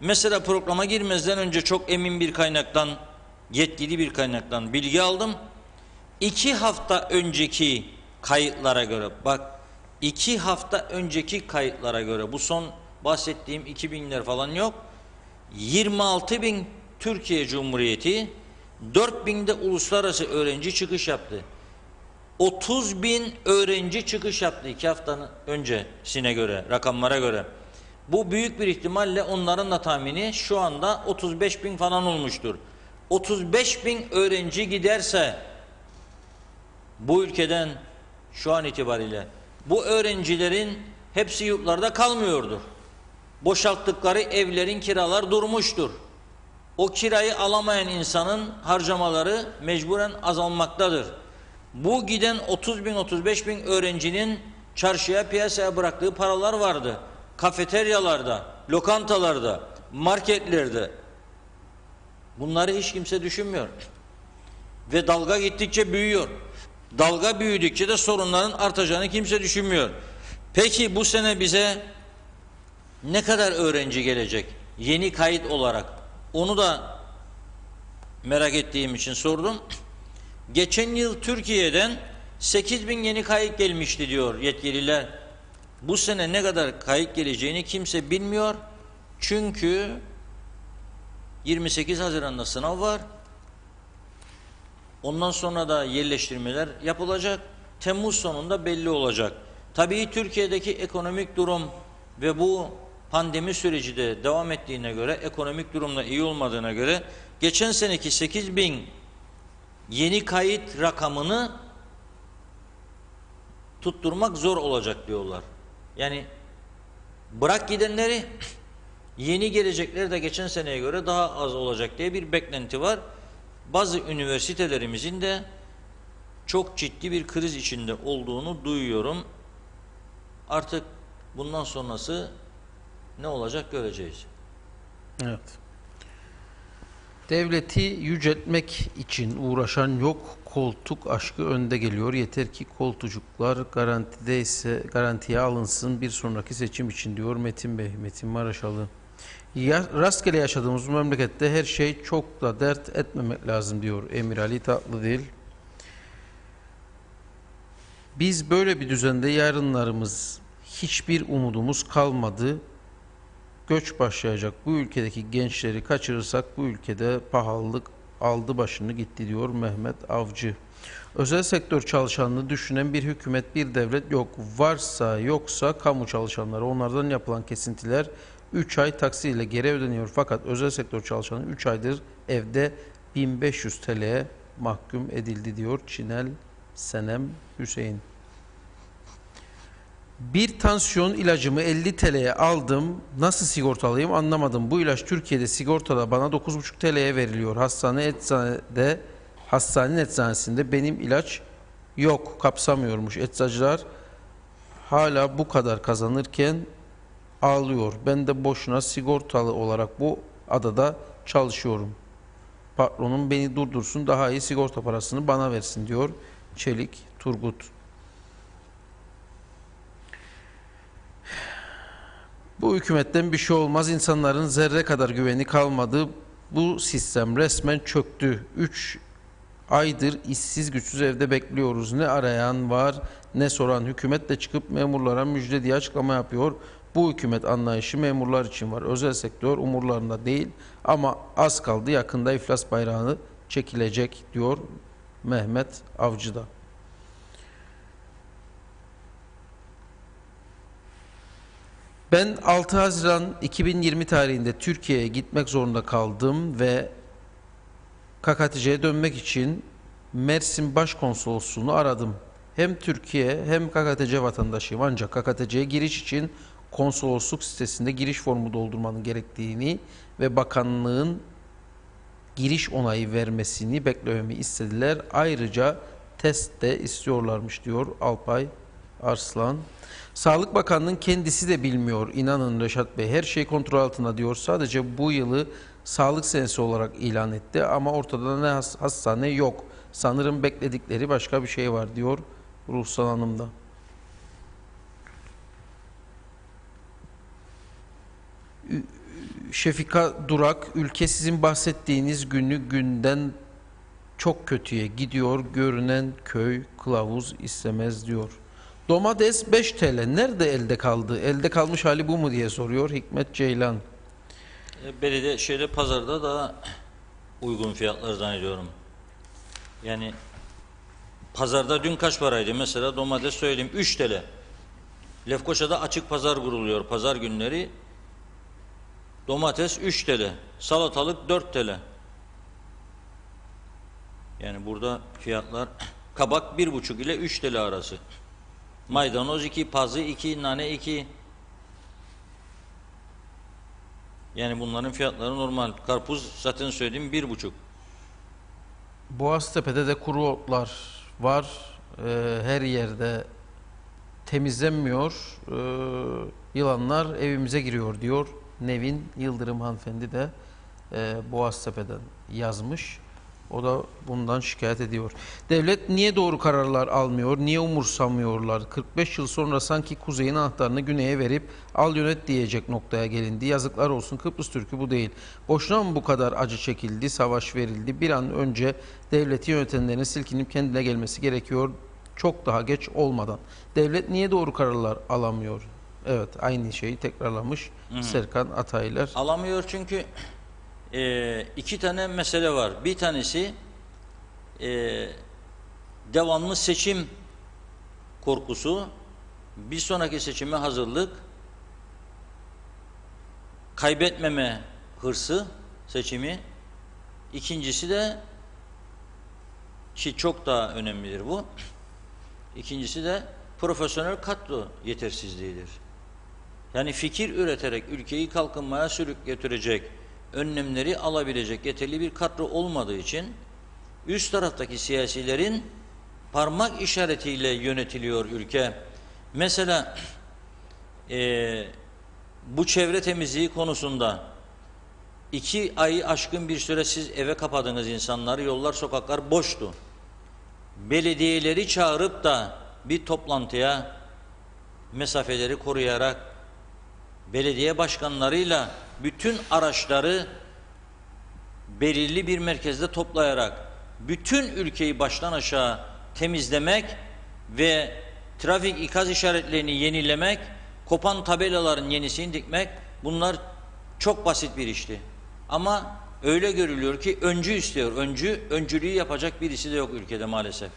Mesela programa girmezden önce çok emin bir kaynaktan, yetkili bir kaynaktan bilgi aldım. 2 hafta önceki kayıtlara göre, bak 2 hafta önceki kayıtlara göre, bu son bahsettiğim 2000'ler falan yok. 26.000 Türkiye Cumhuriyeti, 4.000'de uluslararası öğrenci çıkış yaptı. 30.000 öğrenci çıkış yaptı 2 hafta öncesine göre, rakamlara göre. Bu büyük bir ihtimalle onların da tahmini şu anda 35.000 falan olmuştur. 35.000 öğrenci giderse bu ülkeden şu an itibariyle bu öğrencilerin hepsi yurtlarda kalmıyordur. Boşalttıkları evlerin kiralar durmuştur. O kirayı alamayan insanın harcamaları mecburen azalmaktadır. Bu giden 30.000 35.000 öğrencinin çarşıya piyasaya bıraktığı paralar vardı. Kafeteryalarda, lokantalarda, marketlerde. Bunları hiç kimse düşünmüyor. Ve dalga gittikçe büyüyor. Dalga büyüdükçe de sorunların artacağını kimse düşünmüyor. Peki bu sene bize ne kadar öğrenci gelecek? Yeni kayıt olarak. Onu da merak ettiğim için sordum. Geçen yıl Türkiye'den 8.000 yeni kayıt gelmişti diyor yetkililer. Bu sene ne kadar kayıt geleceğini kimse bilmiyor. Çünkü 28 Haziran'da sınav var. Ondan sonra da yerleştirmeler yapılacak. Temmuz sonunda belli olacak. Tabii Türkiye'deki ekonomik durum ve bu pandemi süreci de devam ettiğine göre, ekonomik durumda iyi olmadığına göre geçen seneki 8.000 yeni kayıt rakamını tutturmak zor olacak diyorlar. Yani bırak gidenleri, yeni gelecekler de geçen seneye göre daha az olacak diye bir beklenti var. Bazı üniversitelerimizin de çok ciddi bir kriz içinde olduğunu duyuyorum. Artık bundan sonrası ne olacak göreceğiz. Evet. Devleti yüceltmek için uğraşan yok, koltuk aşkı önde geliyor. Yeter ki koltucuklar garantiye alınsın bir sonraki seçim için diyor Metin Bey, Metin Maraşalı. Rastgele yaşadığımız bu memlekette her şey çok da dert etmemek lazım diyor Emir Ali Tatlıdil. Biz böyle bir düzende yarınlarımız hiçbir umudumuz kalmadı. Göç başlayacak. Bu ülkedeki gençleri kaçırırsak bu ülkede pahalılık aldı başını gitti diyor Mehmet Avcı. Özel sektör çalışanını düşünen bir hükümet, bir devlet yok. Varsa yoksa kamu çalışanları, onlardan yapılan kesintiler 3 ay taksiyle geri ödeniyor. Fakat özel sektör çalışanı 3 aydır evde 1500 TL'ye mahkum edildi diyor Çinel Senem Hüseyin. Bir tansiyon ilacımı 50 TL'ye aldım. Nasıl sigortalıyım anlamadım. Bu ilaç Türkiye'de sigortada bana 9,5 TL'ye veriliyor. Hastanenin eczanesinde benim ilaç yok, kapsamıyormuş. Eczacılar hala bu kadar kazanırken ağlıyor. Ben de boşuna sigortalı olarak bu adada çalışıyorum. Patronum beni durdursun, daha iyi sigorta parasını bana versin diyor Çelik Turgut. Bu hükümetten bir şey olmaz. İnsanların zerre kadar güveni kalmadı. Bu sistem resmen çöktü. 3 aydır işsiz güçsüz evde bekliyoruz. Ne arayan var ne soran. Hükümet de çıkıp memurlara müjde diye açıklama yapıyor. Bu hükümet anlayışı memurlar için var. Özel sektör umurlarında değil ama az kaldı. Yakında iflas bayrağını çekilecek diyor Mehmet Avcı da. Ben 6 Haziran 2020 tarihinde Türkiye'ye gitmek zorunda kaldım ve KKTC'ye dönmek için Mersin Başkonsolosluğunu aradım. Hem Türkiye hem KKTC vatandaşıyım ancak KKTC'ye giriş için konsolosluk sitesinde giriş formu doldurmanın gerektiğini ve bakanlığın giriş onayı vermesini beklememi istediler. Ayrıca test de istiyorlarmış diyor Alpay Arslan. Sağlık Bakanlığı'nın kendisi de bilmiyor. İnanın Reşat Bey, her şey kontrol altında diyor. Sadece bu yılı sağlık senesi olarak ilan etti ama ortada ne hastane yok. Sanırım bekledikleri başka bir şey var diyor Ruhsar Hanım da. Şefika Durak, ülke sizin bahsettiğiniz günden çok kötüye gidiyor. Görünen köy kılavuz istemez diyor. Domates 5 TL. Nerede elde kaldı? Elde kalmış hali bu mu diye soruyor Hikmet Ceylan. Belediye pazarda da uygun fiyatlar zannediyorum. Yani pazarda dün kaç paraydı? Mesela domates söyleyeyim 3 TL. Lefkoşa'da açık pazar kuruluyor pazar günleri. Domates 3 TL. Salatalık 4 TL. Yani burada fiyatlar kabak 1,5 ile 3 TL arası. Maydanoz 2, pazı 2, nane 2. Yani bunların fiyatları normal. Karpuz zaten söylediğim 1,5. Boğaztepe'de de kuru otlar var. Her yerde temizlenmiyor. Yılanlar evimize giriyor diyor. Nevin Yıldırım hanımefendi de Boğaztepe'den yazmış. O da bundan şikayet ediyor. Devlet niye doğru kararlar almıyor? Niye umursamıyorlar? 45 yıl sonra sanki kuzeyin anahtarını güneye verip al yönet diyecek noktaya gelindi. Yazıklar olsun, Kıbrıs Türk'ü bu değil. Boşuna mı bu kadar acı çekildi, savaş verildi? Bir an önce devleti yönetenlerin silkinip kendine gelmesi gerekiyor. Çok daha geç olmadan. Devlet niye doğru kararlar alamıyor? Evet, aynı şeyi tekrarlamış Serkan Ataylar. Alamıyor çünkü iki tane mesele var. Bir tanesi devamlı seçim korkusu, bir sonraki seçime hazırlık, kaybetmeme hırsı seçimi. İkincisi de çok daha önemlidir bu. İkincisi de profesyonel kadro yetersizliğidir. Yani fikir üreterek ülkeyi kalkınmaya sürük götürecek, önlemleri alabilecek yeterli bir kadro olmadığı için üst taraftaki siyasilerin parmak işaretiyle yönetiliyor ülke. Mesela bu çevre temizliği konusunda 2 ayı aşkın bir süre siz eve kapadınız insanları, yollar sokaklar boştu. Belediyeleri çağırıp da bir toplantıya mesafeleri koruyarak belediye başkanlarıyla bütün araçları belirli bir merkezde toplayarak bütün ülkeyi baştan aşağı temizlemek ve trafik ikaz işaretlerini yenilemek, kopan tabelaların yenisini dikmek, bunlar çok basit bir işti. Ama öyle görülüyor ki öncü istiyor. Öncülüğü yapacak birisi de yok ülkede maalesef.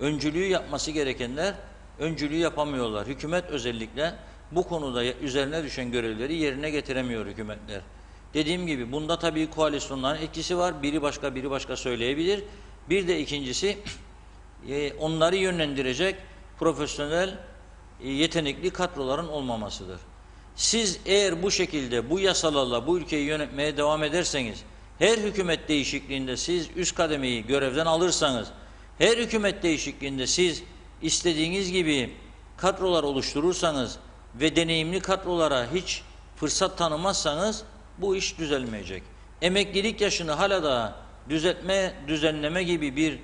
Öncülüğü yapması gerekenler öncülüğü yapamıyorlar. Hükümet özellikle bu konuda üzerine düşen görevleri yerine getiremiyor hükümetler. Dediğim gibi bunda tabii koalisyonların etkisi var. Biri başka söyleyebilir. Bir de ikincisi onları yönlendirecek profesyonel, yetenekli kadroların olmamasıdır. Siz eğer bu şekilde bu yasalarla bu ülkeyi yönetmeye devam ederseniz, her hükümet değişikliğinde siz üst kademeyi görevden alırsanız, her hükümet değişikliğinde siz istediğiniz gibi kadrolar oluşturursanız ve deneyimli kadrolara hiç fırsat tanımazsanız bu iş düzelmeyecek. Emeklilik yaşını hala da düzenleme gibi bir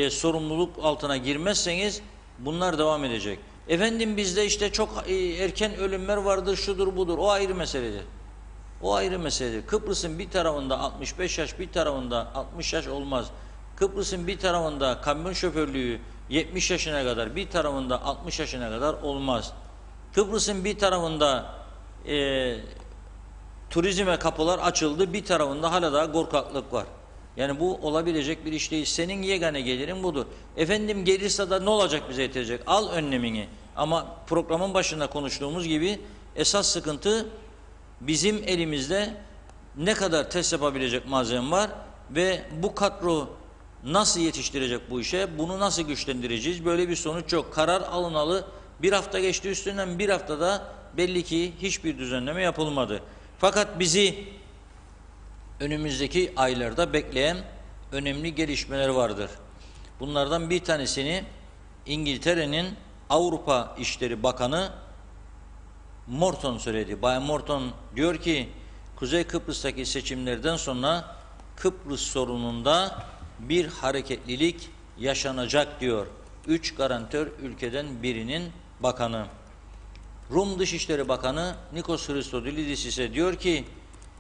sorumluluk altına girmezseniz bunlar devam edecek. Efendim bizde işte çok erken ölümler vardır, şudur budur. O ayrı meseledir. O ayrı meseledir. Kıbrıs'ın bir tarafında 65 yaş, bir tarafında 60 yaş olmaz. Kıbrıs'ın bir tarafında kamyon şoförlüğü 70 yaşına kadar, bir tarafında 60 yaşına kadar olmaz. Kıbrıs'ın bir tarafında turizme kapılar açıldı, bir tarafında hala daha korkaklık var. Yani bu olabilecek bir iş değil. Senin yegane gelirin budur. Efendim gelirse de ne olacak bize yetecek? Al önlemini. Ama programın başında konuştuğumuz gibi esas sıkıntı bizim elimizde ne kadar test yapabilecek malzeme var ve bu kadro nasıl yetiştirecek bu işe? Bunu nasıl güçlendireceğiz? Böyle bir sonuç yok. Karar alınalı bir hafta geçti üstünden, bir haftada belli ki hiçbir düzenleme yapılmadı. Fakat bizi önümüzdeki aylarda bekleyen önemli gelişmeler vardır. Bunlardan bir tanesini İngiltere'nin Avrupa İşleri Bakanı Morton söyledi. Bay Morton diyor ki Kuzey Kıbrıs'taki seçimlerden sonra Kıbrıs sorununda bir hareketlilik yaşanacak diyor. 3 garantör ülkeden birinin bakanı. Rum Dışişleri Bakanı Nikos Christodoulidis ise diyor ki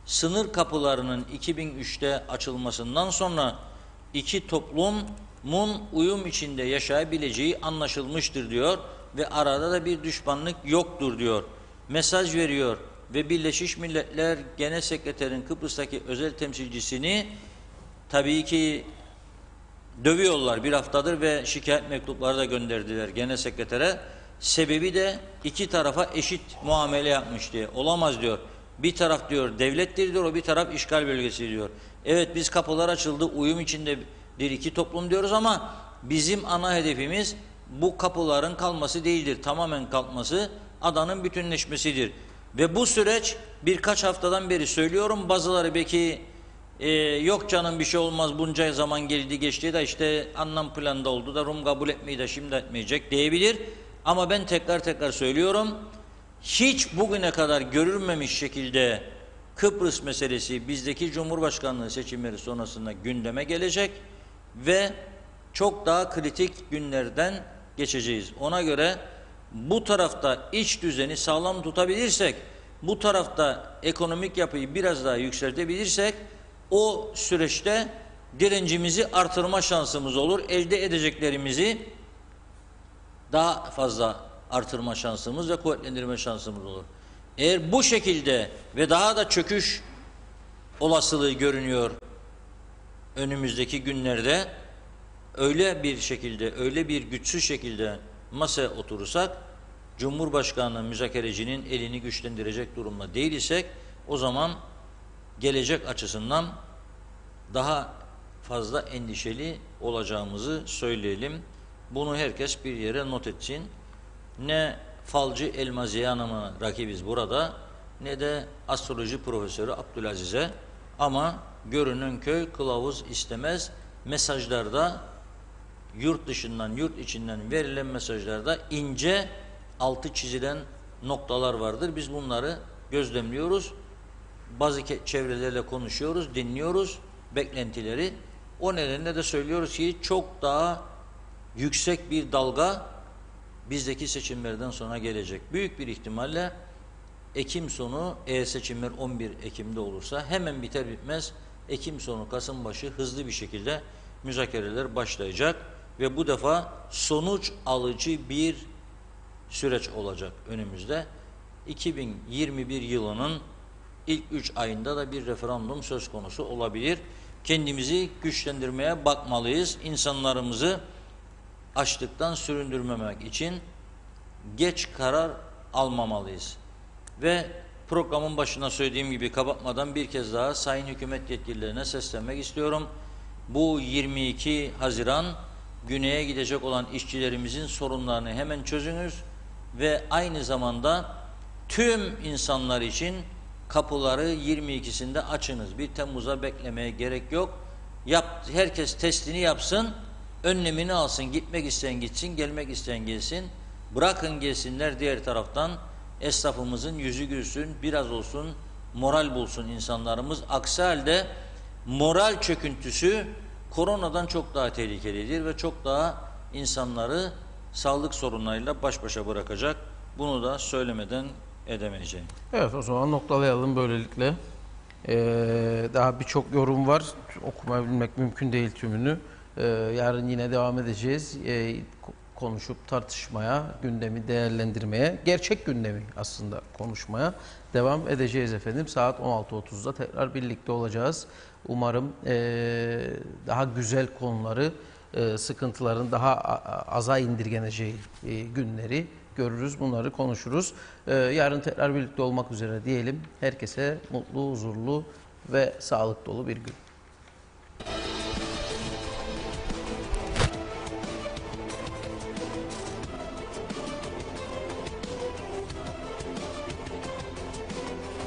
sınır kapılarının 2003'te açılmasından sonra iki toplumun uyum içinde yaşayabileceği anlaşılmıştır diyor ve arada da bir düşmanlık yoktur diyor. Mesaj veriyor ve Birleşmiş Milletler Genel Sekreterinin Kıbrıs'taki özel temsilcisini tabii ki dövüyorlar bir haftadır ve şikayet mektupları da gönderdiler Genel Sekretere. Sebebi de iki tarafa eşit muamele yapmış diye. Olamaz diyor. Bir taraf diyor devlettir diyor, o bir taraf işgal bölgesi diyor. Evet biz kapılar açıldı, uyum içindedir iki toplum diyoruz ama bizim ana hedefimiz bu kapıların kalması değildir. Tamamen kalkması, adanın bütünleşmesidir. Ve bu süreç birkaç haftadan beri söylüyorum. Bazıları belki yok canım bir şey olmaz bunca zaman geldi geçti de işte anlam planında oldu da Rum kabul etmeyi de şimdi etmeyecek diyebilir. Ama ben tekrar söylüyorum. Hiç bugüne kadar görülmemiş şekilde Kıbrıs meselesi bizdeki Cumhurbaşkanlığı seçimleri sonrasında gündeme gelecek ve çok daha kritik günlerden geçeceğiz. Ona göre bu tarafta iç düzeni sağlam tutabilirsek, bu tarafta ekonomik yapıyı biraz daha yükseltebilirsek o süreçte direncimizi artırma şansımız olur. Elde edeceklerimizi daha fazla artırma şansımız ve kuvvetlendirme şansımız olur. Eğer bu şekilde ve daha da çöküş olasılığı görünüyor önümüzdeki günlerde öyle bir şekilde, öyle bir güçsüz şekilde masaya oturursak Cumhurbaşkanı müzakerecinin elini güçlendirecek durumda değil isek o zaman gelecek açısından daha fazla endişeli olacağımızı söyleyelim. Bunu herkes bir yere not etsin. Ne falcı Elmaziye Hanım'a rakibiz burada ne de astroloji profesörü Abdülaziz'e ama görünen köy kılavuz istemez mesajlarda yurt dışından yurt içinden verilen mesajlarda ince altı çizilen noktalar vardır. Biz bunları gözlemliyoruz. Bazı çevrelerle konuşuyoruz, dinliyoruz beklentileri. O nedenle de söylüyoruz ki çok daha yüksek bir dalga bizdeki seçimlerden sonra gelecek. Büyük bir ihtimalle Ekim sonu, eğer seçimler 11 Ekim'de olursa hemen biter bitmez Ekim sonu, Kasım başı hızlı bir şekilde müzakereler başlayacak ve bu defa sonuç alıcı bir süreç olacak önümüzde. 2021 yılının ilk 3 ayında da bir referandum söz konusu olabilir. Kendimizi güçlendirmeye bakmalıyız. İnsanlarımızı açlıktan süründürmemek için geç karar almamalıyız. Ve programın başına söylediğim gibi kapatmadan bir kez daha sayın hükümet yetkililerine seslenmek istiyorum. Bu 22 Haziran güneye gidecek olan işçilerimizin sorunlarını hemen çözünüz ve aynı zamanda tüm insanlar için kapıları 22'sinde açınız. 1 Temmuz'a beklemeye gerek yok. Herkes testini yapsın, önlemini alsın. Gitmek isteyen gitsin, gelmek isteyen gelsin. Bırakın gelsinler, diğer taraftan esnafımızın yüzü gülsün, biraz olsun moral bulsun insanlarımız. Aksi halde moral çöküntüsü koronadan çok daha tehlikelidir ve çok daha insanları sağlık sorunlarıyla baş başa bırakacak. Bunu da söylemeden edemeyeceğim. Evet, o zaman noktalayalım böylelikle. Daha birçok yorum var. Okumayabilmek mümkün değil tümünü. Yarın yine devam edeceğiz. Konuşup tartışmaya, gündemi değerlendirmeye, gerçek gündemi aslında konuşmaya devam edeceğiz efendim. Saat 16.30'da tekrar birlikte olacağız. Umarım daha güzel konuları, sıkıntıların daha aza indirgeneceği günleri görürüz, bunları konuşuruz. Yarın tekrar birlikte olmak üzere diyelim. Herkese mutlu, huzurlu ve sağlık dolu bir gün.